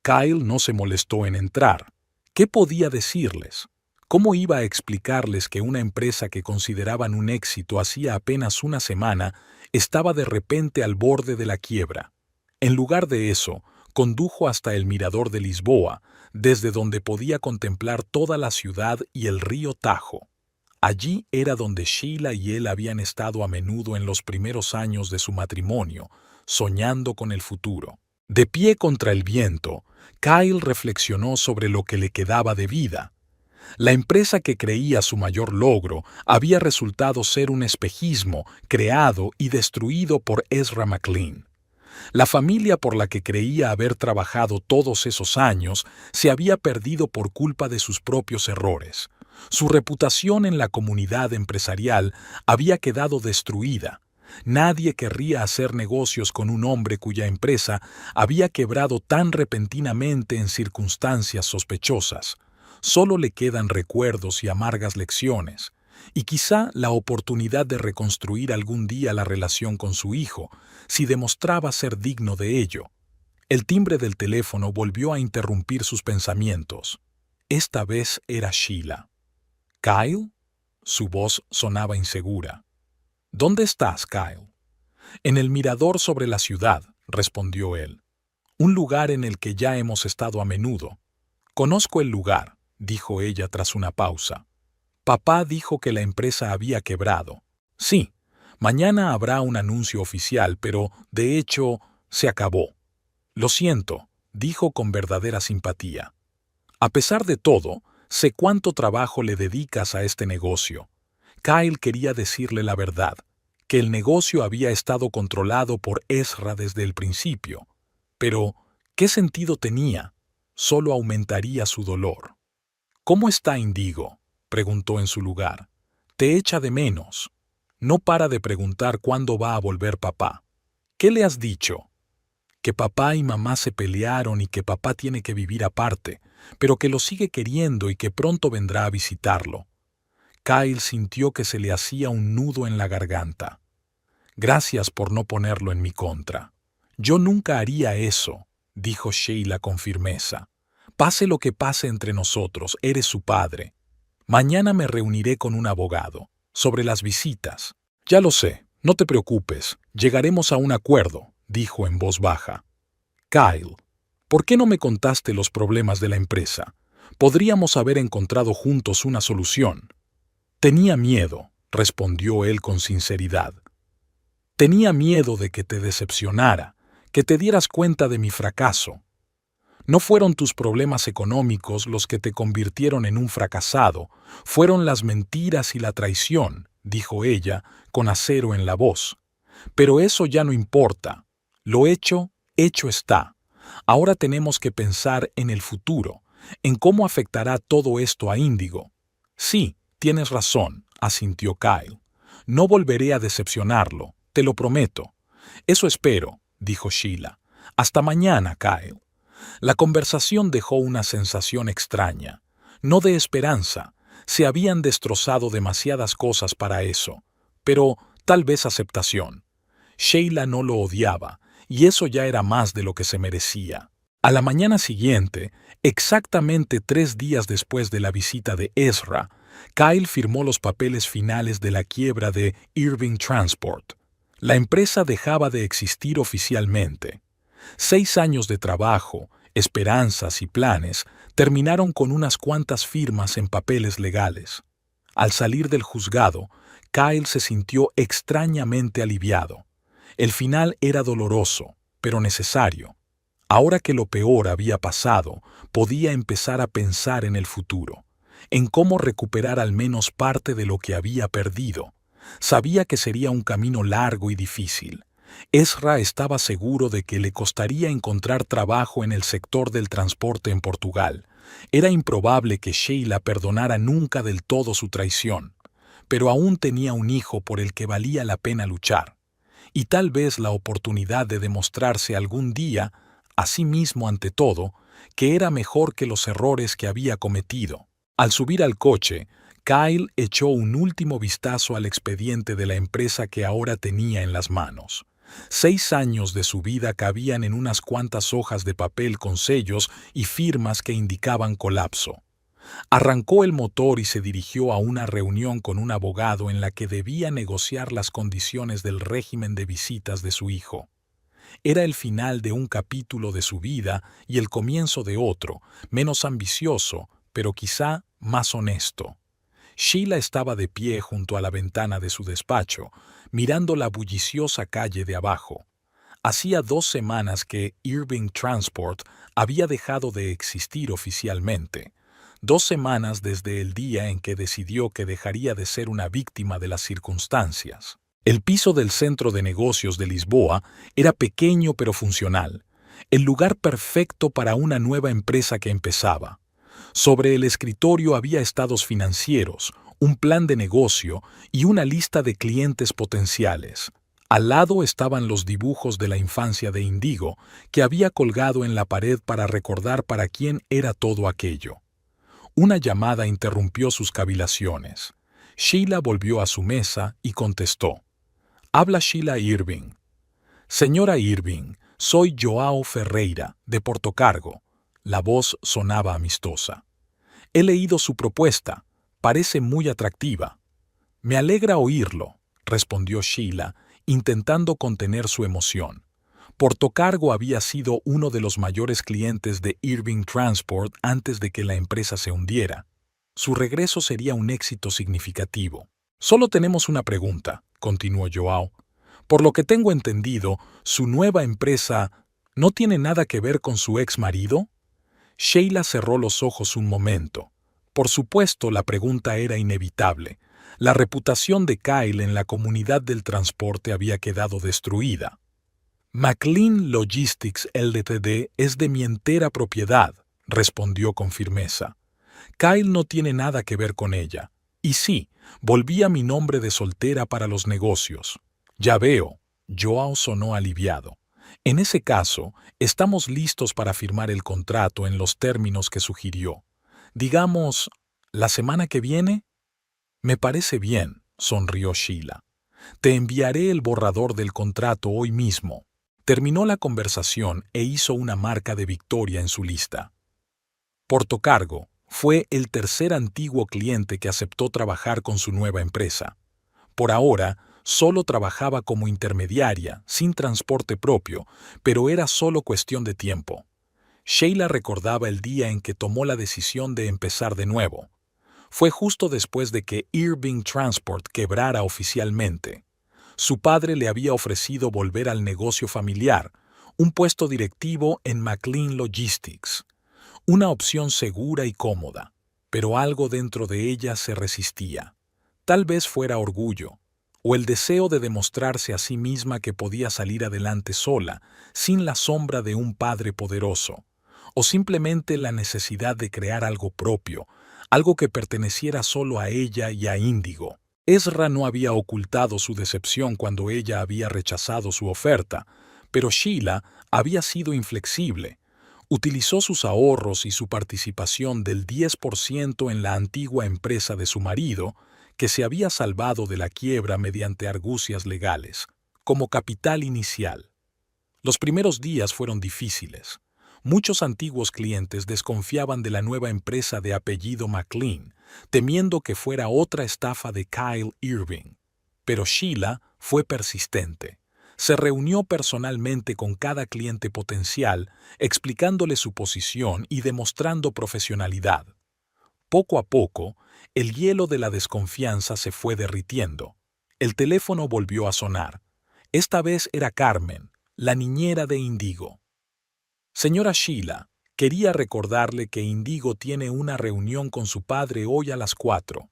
Kyle no se molestó en entrar. ¿Qué podía decirles? ¿Cómo iba a explicarles que una empresa que consideraban un éxito hacía apenas una semana estaba de repente al borde de la quiebra? En lugar de eso, condujo hasta el mirador de Lisboa, desde donde podía contemplar toda la ciudad y el río Tajo. Allí era donde Sheila y él habían estado a menudo en los primeros años de su matrimonio, soñando con el futuro. De pie contra el viento, Kyle reflexionó sobre lo que le quedaba de vida. La empresa que creía su mayor logro había resultado ser un espejismo creado y destruido por Ezra McLean. La familia por la que creía haber trabajado todos esos años se había perdido por culpa de sus propios errores. Su reputación en la comunidad empresarial había quedado destruida. Nadie querría hacer negocios con un hombre cuya empresa había quebrado tan repentinamente en circunstancias sospechosas. Solo le quedan recuerdos y amargas lecciones, y quizá la oportunidad de reconstruir algún día la relación con su hijo, si demostraba ser digno de ello. El timbre del teléfono volvió a interrumpir sus pensamientos. Esta vez era Sheila. ¿Kyle? Su voz sonaba insegura. ¿Dónde estás, Kyle? En el mirador sobre la ciudad, respondió él. Un lugar en el que ya hemos estado a menudo. Conozco el lugar, dijo ella tras una pausa. Papá dijo que la empresa había quebrado. Sí, mañana habrá un anuncio oficial, pero, de hecho, se acabó. Lo siento, dijo con verdadera simpatía. A pesar de todo, sé cuánto trabajo le dedicas a este negocio. Kyle quería decirle la verdad, que el negocio había estado controlado por Ezra desde el principio. Pero, ¿qué sentido tenía? Solo aumentaría su dolor. ¿Cómo está Indigo?, preguntó en su lugar. Te echa de menos. No para de preguntar cuándo va a volver papá. ¿Qué le has dicho? Que papá y mamá se pelearon y que papá tiene que vivir aparte, pero que lo sigue queriendo y que pronto vendrá a visitarlo. Kyle sintió que se le hacía un nudo en la garganta. Gracias por no ponerlo en mi contra. Yo nunca haría eso, dijo Sheila con firmeza. Pase lo que pase entre nosotros, eres su padre. Mañana me reuniré con un abogado. Sobre las visitas. Ya lo sé, no te preocupes, llegaremos a un acuerdo, dijo en voz baja. Kyle, ¿por qué no me contaste los problemas de la empresa? Podríamos haber encontrado juntos una solución. Tenía miedo, respondió él con sinceridad. Tenía miedo de que te decepcionara, que te dieras cuenta de mi fracaso. No fueron tus problemas económicos los que te convirtieron en un fracasado, fueron las mentiras y la traición, dijo ella, con acero en la voz. Pero eso ya no importa. Lo hecho, hecho está. Ahora tenemos que pensar en el futuro, en cómo afectará todo esto a Índigo. Sí, tienes razón, asintió Kyle. No volveré a decepcionarlo, te lo prometo. Eso espero, dijo Sheila. Hasta mañana, Kyle. La conversación dejó una sensación extraña, no de esperanza. Se habían destrozado demasiadas cosas para eso, pero tal vez aceptación. Sheila no lo odiaba, y eso ya era más de lo que se merecía. A la mañana siguiente, exactamente 3 días después de la visita de Ezra, Kyle firmó los papeles finales de la quiebra de Irving Transport. La empresa dejaba de existir oficialmente. 6 años de trabajo, esperanzas y planes terminaron con unas cuantas firmas en papeles legales. Al salir del juzgado, Kyle se sintió extrañamente aliviado. El final era doloroso, pero necesario. Ahora que lo peor había pasado, podía empezar a pensar en el futuro, en cómo recuperar al menos parte de lo que había perdido. Sabía que sería un camino largo y difícil. Ezra estaba seguro de que le costaría encontrar trabajo en el sector del transporte en Portugal. Era improbable que Sheila perdonara nunca del todo su traición, pero aún tenía un hijo por el que valía la pena luchar, y tal vez la oportunidad de demostrarse algún día, a sí mismo ante todo, que era mejor que los errores que había cometido. Al subir al coche, Kyle echó un último vistazo al expediente de la empresa que ahora tenía en las manos. 6 años de su vida cabían en unas cuantas hojas de papel con sellos y firmas que indicaban colapso. Arrancó el motor y se dirigió a una reunión con un abogado en la que debía negociar las condiciones del régimen de visitas de su hijo. Era el final de un capítulo de su vida y el comienzo de otro, menos ambicioso, pero quizá más honesto. Sheila estaba de pie junto a la ventana de su despacho, mirando la bulliciosa calle de abajo. Hacía 2 semanas que Irving Transport había dejado de existir oficialmente. 2 semanas desde el día en que decidió que dejaría de ser una víctima de las circunstancias. El piso del centro de negocios de Lisboa era pequeño pero funcional, el lugar perfecto para una nueva empresa que empezaba. Sobre el escritorio había estados financieros, un plan de negocio y una lista de clientes potenciales. Al lado estaban los dibujos de la infancia de Indigo, que había colgado en la pared para recordar para quién era todo aquello. Una llamada interrumpió sus cavilaciones. Sheila volvió a su mesa y contestó. Habla Sheila Irving. Señora Irving, soy João Ferreira, de Portocargo. La voz sonaba amistosa. He leído su propuesta. Parece muy atractiva. Me alegra oírlo. respondió Sheila, intentando contener su emoción. Portocargo había sido uno de los mayores clientes de Irving Transport antes de que la empresa se hundiera. Su regreso sería un éxito significativo. Solo tenemos una pregunta, continuó Joao. Por lo que tengo entendido, ¿su nueva empresa no tiene nada que ver con su ex marido? Sheila cerró los ojos un momento. Por supuesto, la pregunta era inevitable. La reputación de Kyle en la comunidad del transporte había quedado destruida. McLean Logistics Ltd. es de mi entera propiedad, respondió con firmeza. Kyle no tiene nada que ver con ella. Y sí, volví a mi nombre de soltera para los negocios. Ya veo, Joao sonó aliviado. En ese caso, estamos listos para firmar el contrato en los términos que sugirió. Digamos, ¿la semana que viene? Me parece bien, sonrió Sheila. Te enviaré el borrador del contrato hoy mismo. Terminó la conversación e hizo una marca de victoria en su lista. Portocargo fue el tercer antiguo cliente que aceptó trabajar con su nueva empresa. Por ahora, solo trabajaba como intermediaria, sin transporte propio, pero era solo cuestión de tiempo. Sheila recordaba el día en que tomó la decisión de empezar de nuevo. Fue justo después de que Irving Transport quebrara oficialmente. Su padre le había ofrecido volver al negocio familiar, un puesto directivo en McLean Logistics. Una opción segura y cómoda, pero algo dentro de ella se resistía. Tal vez fuera orgullo, o el deseo de demostrarse a sí misma que podía salir adelante sola, sin la sombra de un padre poderoso, o simplemente la necesidad de crear algo propio, algo que perteneciera solo a ella y a Índigo. Ezra no había ocultado su decepción cuando ella había rechazado su oferta, pero Sheila había sido inflexible. Utilizó sus ahorros y su participación del 10% en la antigua empresa de su marido, que se había salvado de la quiebra mediante argucias legales, como capital inicial. Los primeros días fueron difíciles. Muchos antiguos clientes desconfiaban de la nueva empresa de apellido McLean, temiendo que fuera otra estafa de Kyle Irving. Pero Sheila fue persistente. Se reunió personalmente con cada cliente potencial, explicándole su posición y demostrando profesionalidad. Poco a poco, el hielo de la desconfianza se fue derritiendo. El teléfono volvió a sonar. Esta vez era Carmen, la niñera de Índigo. Señora Sheila, quería recordarle que Índigo tiene una reunión con su padre hoy a las 4.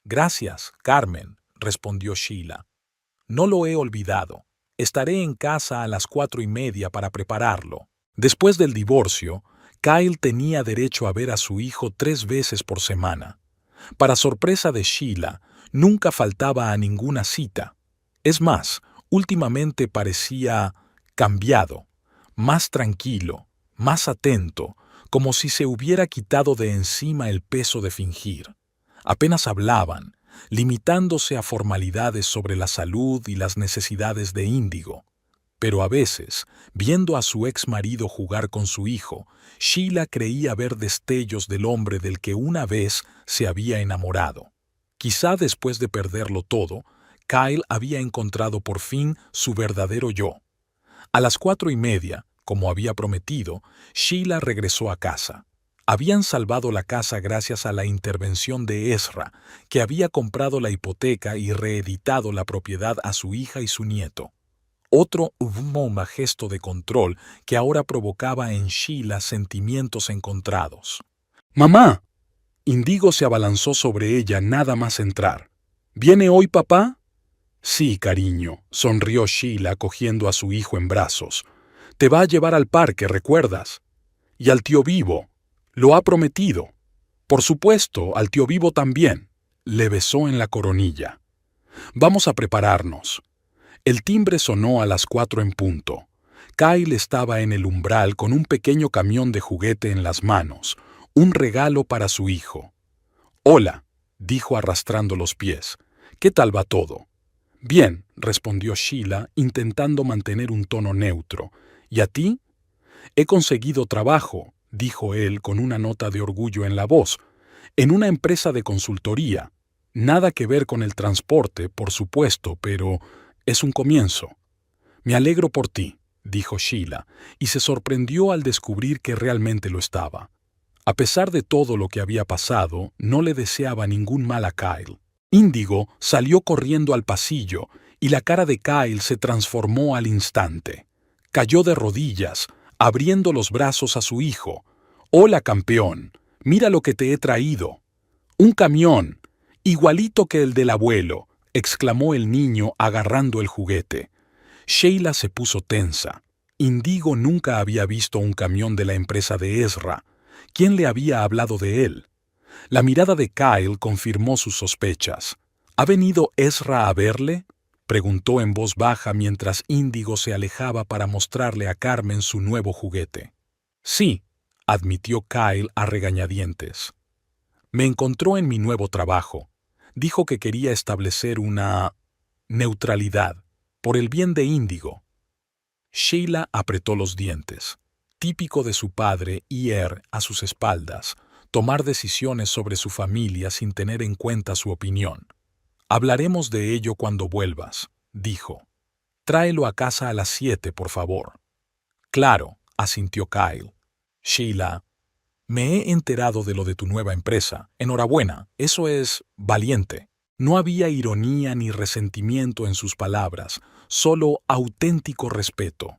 Gracias, Carmen, respondió Sheila. No lo he olvidado. Estaré en casa a las 4:30 para prepararlo. Después del divorcio, Kyle tenía derecho a ver a su hijo 3 veces por semana. Para sorpresa de Sheila, nunca faltaba a ninguna cita. Es más, últimamente parecía cambiado, más tranquilo, más atento, como si se hubiera quitado de encima el peso de fingir. Apenas hablaban, limitándose a formalidades sobre la salud y las necesidades de Índigo. Pero a veces, viendo a su ex marido jugar con su hijo, Sheila creía ver destellos del hombre del que una vez se había enamorado. Quizá después de perderlo todo, Kyle había encontrado por fin su verdadero yo. A las 4:30, como había prometido, Sheila regresó a casa. Habían salvado la casa gracias a la intervención de Ezra, que había comprado la hipoteca y reeditado la propiedad a su hija y su nieto. Otro gesto de control que ahora provocaba en Sheila sentimientos encontrados. ¡Mamá! Índigo se abalanzó sobre ella nada más entrar. ¿Viene hoy papá? Sí, cariño, sonrió Sheila cogiendo a su hijo en brazos. Te va a llevar al parque, ¿recuerdas? Y al tío Vivo. Lo ha prometido. Por supuesto, al tío Vivo también. Le besó en la coronilla. Vamos a prepararnos. El timbre sonó a las 4 en punto. Kyle estaba en el umbral con un pequeño camión de juguete en las manos, un regalo para su hijo. Hola, dijo arrastrando los pies. ¿Qué tal va todo? Bien, respondió Sheila, intentando mantener un tono neutro. ¿Y a ti? He conseguido trabajo, dijo él con una nota de orgullo en la voz, en una empresa de consultoría. Nada que ver con el transporte, por supuesto, pero es un comienzo. Me alegro por ti, dijo Sheila, y se sorprendió al descubrir que realmente lo estaba. A pesar de todo lo que había pasado, no le deseaba ningún mal a Kyle. Índigo salió corriendo al pasillo y la cara de Kyle se transformó al instante. Cayó de rodillas, abriendo los brazos a su hijo. «Hola, campeón, mira lo que te he traído». «Un camión, igualito que el del abuelo», exclamó el niño agarrando el juguete. Sheila se puso tensa. Índigo nunca había visto un camión de la empresa de Ezra. ¿Quién le había hablado de él? La mirada de Kyle confirmó sus sospechas. ¿Ha venido Ezra a verle?, preguntó en voz baja mientras Índigo se alejaba para mostrarle a Carmen su nuevo juguete. Sí, admitió Kyle a regañadientes. Me encontró en mi nuevo trabajo. Dijo que quería establecer una neutralidad por el bien de Índigo. Sheila apretó los dientes. Típico de su padre y a sus espaldas, tomar decisiones sobre su familia sin tener en cuenta su opinión. Hablaremos de ello cuando vuelvas, dijo. Tráelo a casa a las 7, por favor. Claro, asintió Kyle. Sheila, me he enterado de lo de tu nueva empresa. Enhorabuena, eso es valiente. No había ironía ni resentimiento en sus palabras, solo auténtico respeto.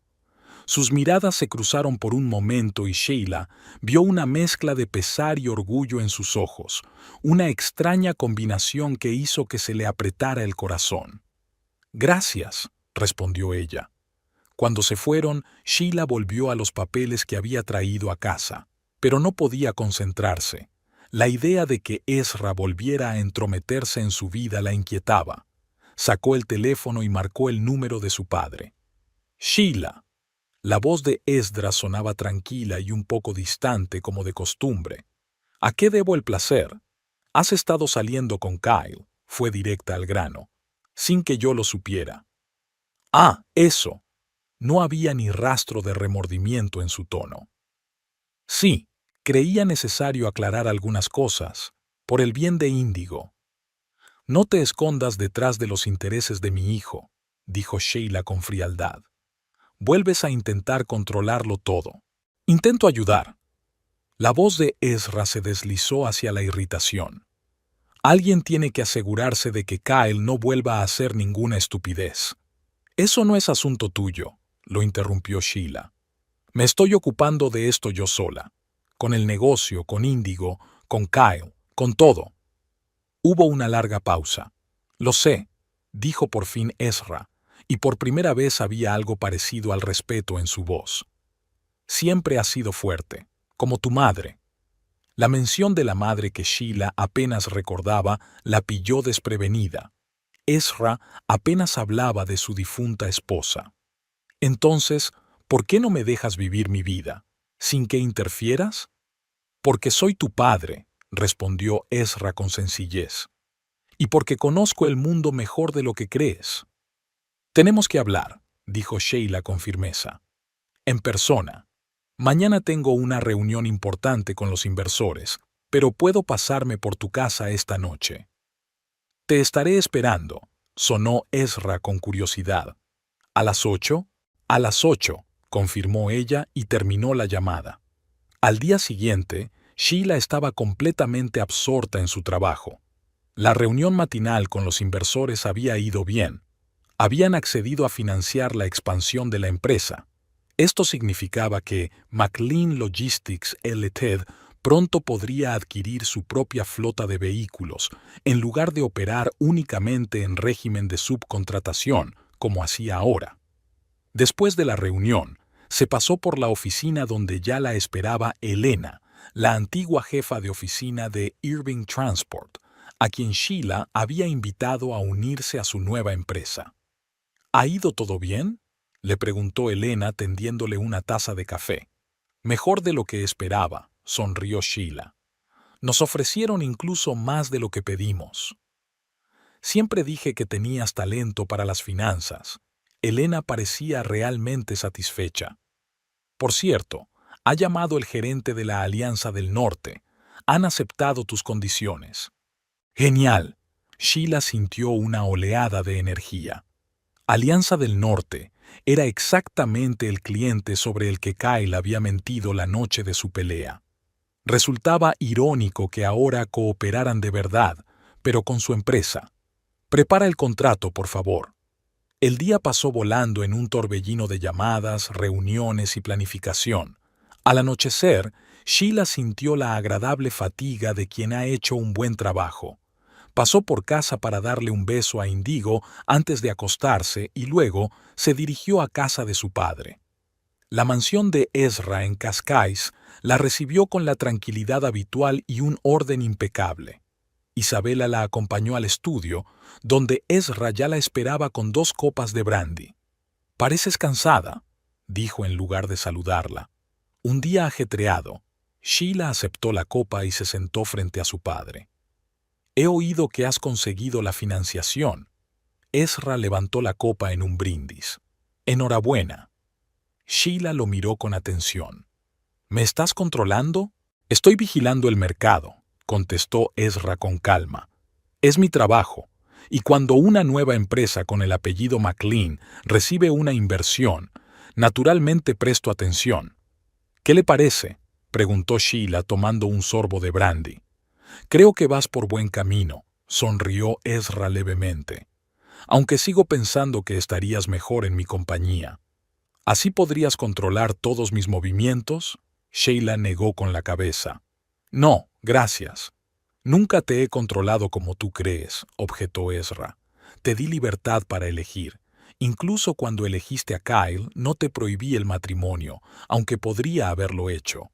Sus miradas se cruzaron por un momento y Sheila vio una mezcla de pesar y orgullo en sus ojos, una extraña combinación que hizo que se le apretara el corazón. Gracias, respondió ella. Cuando se fueron, Sheila volvió a los papeles que había traído a casa, pero no podía concentrarse. La idea de que Ezra volviera a entrometerse en su vida la inquietaba. Sacó el teléfono y marcó el número de su padre. Sheila. La voz de Esdras sonaba tranquila y un poco distante como de costumbre. ¿A qué debo el placer? Has estado saliendo con Kyle, fue directa al grano, sin que yo lo supiera. Ah, eso. No había ni rastro de remordimiento en su tono. Sí, creía necesario aclarar algunas cosas, por el bien de Índigo. No te escondas detrás de los intereses de mi hijo, dijo Sheila con frialdad. Vuelves a intentar controlarlo todo. Intento ayudar. La voz de Ezra se deslizó hacia la irritación. Alguien tiene que asegurarse de que Kyle no vuelva a hacer ninguna estupidez. Eso no es asunto tuyo, lo interrumpió Sheila. Me estoy ocupando de esto yo sola. Con el negocio, con Índigo, con Kyle, con todo. Hubo una larga pausa. Lo sé, dijo por fin Ezra, y por primera vez había algo parecido al respeto en su voz. Siempre has sido fuerte, como tu madre. La mención de la madre que Sheila apenas recordaba la pilló desprevenida. Ezra apenas hablaba de su difunta esposa. Entonces, ¿por qué no me dejas vivir mi vida, sin que interfieras? Porque soy tu padre, respondió Ezra con sencillez. Y porque conozco el mundo mejor de lo que crees. Tenemos que hablar, dijo Sheila con firmeza. En persona. Mañana tengo una reunión importante con los inversores, pero puedo pasarme por tu casa esta noche. Te estaré esperando, sonó Ezra con curiosidad. ¿A las 8? A las 8, confirmó ella y terminó la llamada. Al día siguiente, Sheila estaba completamente absorta en su trabajo. La reunión matinal con los inversores había ido bien. Habían accedido a financiar la expansión de la empresa. Esto significaba que McLean Logistics Ltd. Pronto podría adquirir su propia flota de vehículos, en lugar de operar únicamente en régimen de subcontratación, como hacía ahora. Después de la reunión, se pasó por la oficina donde ya la esperaba Elena, la antigua jefa de oficina de Irving Transport, a quien Sheila había invitado a unirse a su nueva empresa. ¿Ha ido todo bien?, le preguntó Elena tendiéndole una taza de café. Mejor de lo que esperaba, sonrió Sheila. Nos ofrecieron incluso más de lo que pedimos. Siempre dije que tenías talento para las finanzas. Elena parecía realmente satisfecha. Por cierto, ha llamado el gerente de la Alianza del Norte. Han aceptado tus condiciones. Genial. Sheila sintió una oleada de energía. Alianza del Norte era exactamente el cliente sobre el que Kyle había mentido la noche de su pelea. Resultaba irónico que ahora cooperaran de verdad, pero con su empresa. Prepara el contrato, por favor. El día pasó volando en un torbellino de llamadas, reuniones y planificación. Al anochecer, Sheila sintió la agradable fatiga de quien ha hecho un buen trabajo. Pasó por casa para darle un beso a Indigo antes de acostarse y luego se dirigió a casa de su padre. La mansión de Ezra en Cascais la recibió con la tranquilidad habitual y un orden impecable. Isabela la acompañó al estudio, donde Ezra ya la esperaba con 2 copas de brandy. «Pareces cansada», dijo en lugar de saludarla. Un día ajetreado. Sheila aceptó la copa y se sentó frente a su padre. «He oído que has conseguido la financiación». Ezra levantó la copa en un brindis. «Enhorabuena». Sheila lo miró con atención. «¿Me estás controlando?» «Estoy vigilando el mercado», contestó Ezra con calma. «Es mi trabajo, y cuando una nueva empresa con el apellido McLean recibe una inversión, naturalmente presto atención». «¿Qué le parece?», preguntó Sheila tomando un sorbo de brandy. «Creo que vas por buen camino», sonrió Ezra levemente. «Aunque sigo pensando que estarías mejor en mi compañía». «¿Así podrías controlar todos mis movimientos?», Sheila negó con la cabeza. «No, gracias». «Nunca te he controlado como tú crees», objetó Ezra. «Te di libertad para elegir. Incluso cuando elegiste a Kyle, no te prohibí el matrimonio, aunque podría haberlo hecho».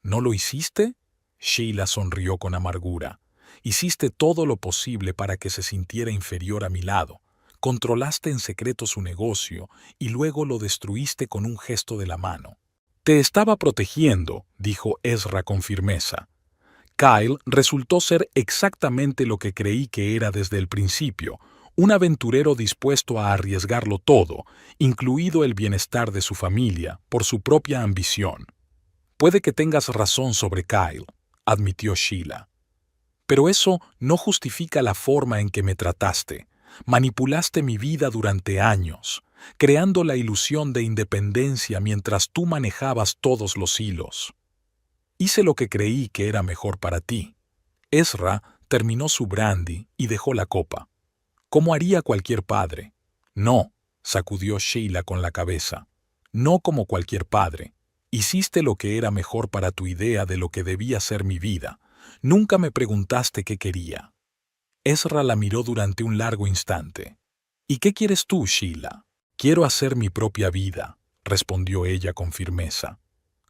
«¿No lo hiciste?», Sheila sonrió con amargura. «Hiciste todo lo posible para que se sintiera inferior a mi lado. Controlaste en secreto su negocio y luego lo destruiste con un gesto de la mano». «Te estaba protegiendo», dijo Ezra con firmeza. «Kyle resultó ser exactamente lo que creí que era desde el principio, un aventurero dispuesto a arriesgarlo todo, incluido el bienestar de su familia, por su propia ambición». «Puede que tengas razón sobre Kyle», admitió Sheila. «Pero eso no justifica la forma en que me trataste. Manipulaste mi vida durante años, creando la ilusión de independencia mientras tú manejabas todos los hilos. Hice lo que creí que era mejor para ti». Ezra terminó su brandy y dejó la copa. «Como haría cualquier padre». «No», sacudió Sheila con la cabeza. «No como cualquier padre. Hiciste lo que era mejor para tu idea de lo que debía ser mi vida. Nunca me preguntaste qué quería». Ezra la miró durante un largo instante. «¿Y qué quieres tú, Sheila?» «Quiero hacer mi propia vida», respondió ella con firmeza.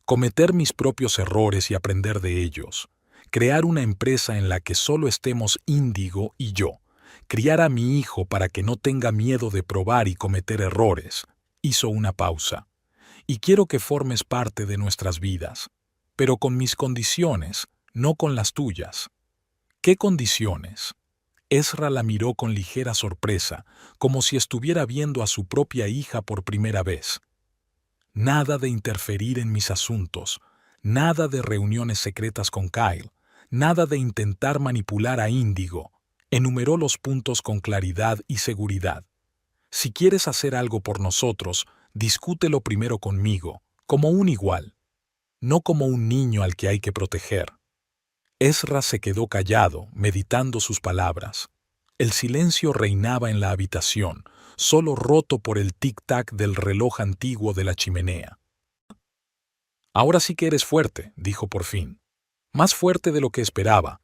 «Cometer mis propios errores y aprender de ellos. Crear una empresa en la que solo estemos Índigo y yo. Criar a mi hijo para que no tenga miedo de probar y cometer errores». Hizo una pausa. «Y quiero que formes parte de nuestras vidas, pero con mis condiciones, no con las tuyas». «¿Qué condiciones?». Ezra la miró con ligera sorpresa, como si estuviera viendo a su propia hija por primera vez. «Nada de interferir en mis asuntos, nada de reuniones secretas con Kyle, nada de intentar manipular a Índigo». Enumeró los puntos con claridad y seguridad. «Si quieres hacer algo por nosotros, discútelo primero conmigo, como un igual, no como un niño al que hay que proteger». Ezra se quedó callado, meditando sus palabras. El silencio reinaba en la habitación, solo roto por el tic-tac del reloj antiguo de la chimenea. «Ahora sí que eres fuerte», dijo por fin. «Más fuerte de lo que esperaba.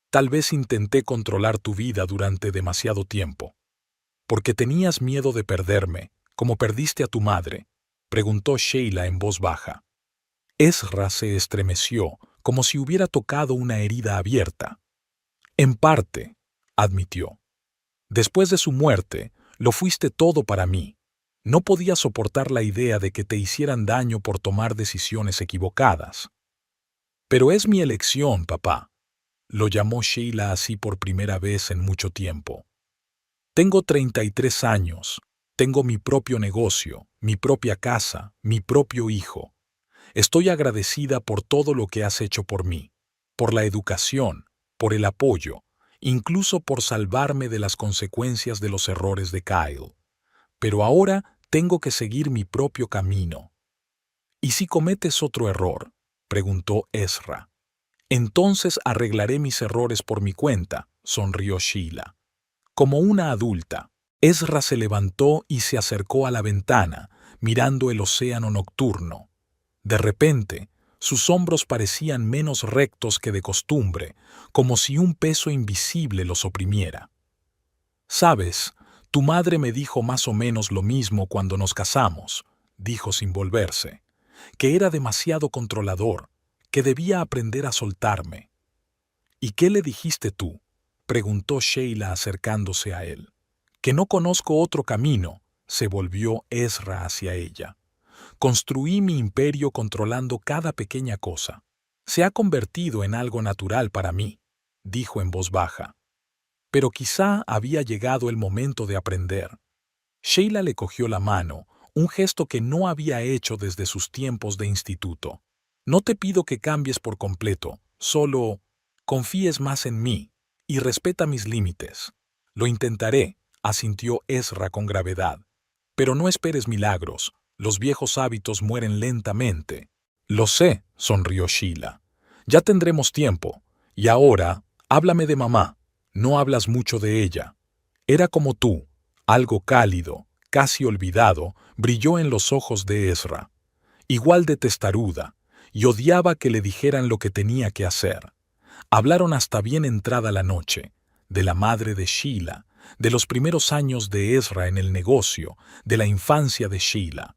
Tal vez intenté controlar tu vida durante demasiado tiempo». «¿Porque tenías miedo de perderme, como perdiste a tu madre?», preguntó Sheila en voz baja. Ezra se estremeció, como si hubiera tocado una herida abierta. «En parte», admitió. «Después de su muerte, lo fuiste todo para mí. No podía soportar la idea de que te hicieran daño por tomar decisiones equivocadas». «Pero es mi elección, papá», lo llamó Sheila así por primera vez en mucho tiempo. «Tengo 33 años, tengo mi propio negocio, mi propia casa, mi propio hijo. Estoy agradecida por todo lo que has hecho por mí, por la educación, por el apoyo, incluso por salvarme de las consecuencias de los errores de Kyle. Pero ahora tengo que seguir mi propio camino. ¿Y si cometes otro error?, preguntó Ezra. Entonces arreglaré mis errores por mi cuenta, sonrió Sheila. Como una adulta, Ezra se levantó y se acercó a la ventana, mirando el océano nocturno. De repente, sus hombros parecían menos rectos que de costumbre, como si un peso invisible los oprimiera. «Sabes, tu madre me dijo más o menos lo mismo cuando nos casamos», dijo sin volverse, «que era demasiado controlador, que debía aprender a soltarme». «¿Y qué le dijiste tú?», preguntó Sheila acercándose a él. «Que no conozco otro camino», se volvió Ezra hacia ella. «Construí mi imperio controlando cada pequeña cosa. Se ha convertido en algo natural para mí», dijo en voz baja. Pero quizá había llegado el momento de aprender. Sheila le cogió la mano, un gesto que no había hecho desde sus tiempos de instituto. «No te pido que cambies por completo, solo confíes más en mí y respeta mis límites». «Lo intentaré», asintió Ezra con gravedad. «Pero no esperes milagros, los viejos hábitos mueren lentamente». «Lo sé», sonrió Sheila. «Ya tendremos tiempo. Y ahora, háblame de mamá. No hablas mucho de ella». Era como tú, algo cálido, casi olvidado, brilló en los ojos de Ezra. Igual de testaruda, y odiaba que le dijeran lo que tenía que hacer. Hablaron hasta bien entrada la noche, de la madre de Sheila, de los primeros años de Ezra en el negocio, de la infancia de Sheila.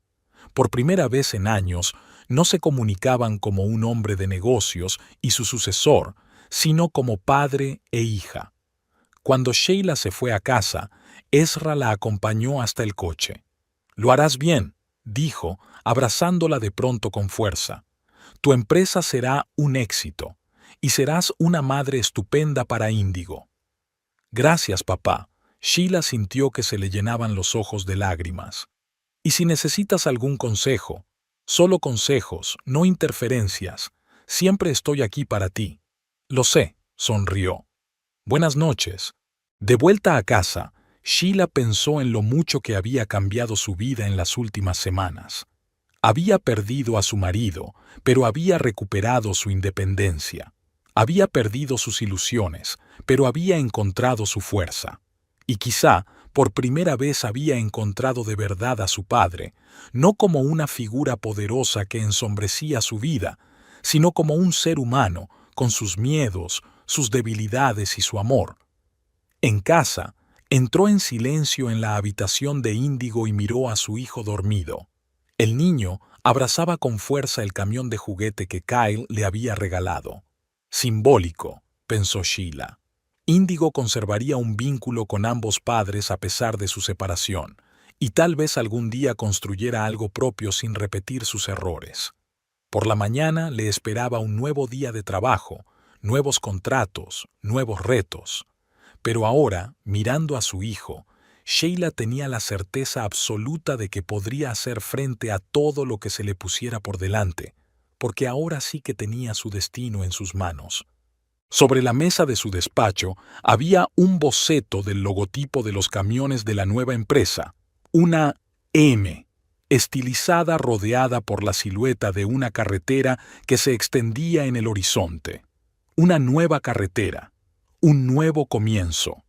Por primera vez en años, no se comunicaban como un hombre de negocios y su sucesor, sino como padre e hija. Cuando Sheila se fue a casa, Ezra la acompañó hasta el coche. «Lo harás bien», dijo, abrazándola de pronto con fuerza. «Tu empresa será un éxito, y serás una madre estupenda para Índigo». «Gracias, papá». Sheila sintió que se le llenaban los ojos de lágrimas. «Y si necesitas algún consejo, solo consejos, no interferencias, siempre estoy aquí para ti». «Lo sé», sonrió. «Buenas noches». De vuelta a casa, Sheila pensó en lo mucho que había cambiado su vida en las últimas semanas. Había perdido a su marido, pero había recuperado su independencia. Había perdido sus ilusiones, pero había encontrado su fuerza. Y quizá, por primera vez había encontrado de verdad a su padre, no como una figura poderosa que ensombrecía su vida, sino como un ser humano, con sus miedos, sus debilidades y su amor. En casa, entró en silencio en la habitación de Índigo y miró a su hijo dormido. El niño abrazaba con fuerza el camión de juguete que Kyle le había regalado. Simbólico, pensó Sheila. Índigo conservaría un vínculo con ambos padres a pesar de su separación, y tal vez algún día construyera algo propio sin repetir sus errores. Por la mañana le esperaba un nuevo día de trabajo, nuevos contratos, nuevos retos. Pero ahora, mirando a su hijo, Sheila tenía la certeza absoluta de que podría hacer frente a todo lo que se le pusiera por delante, porque ahora sí que tenía su destino en sus manos. Sobre la mesa de su despacho había un boceto del logotipo de los camiones de la nueva empresa, una M, estilizada rodeada por la silueta de una carretera que se extendía en el horizonte. Una nueva carretera. Un nuevo comienzo.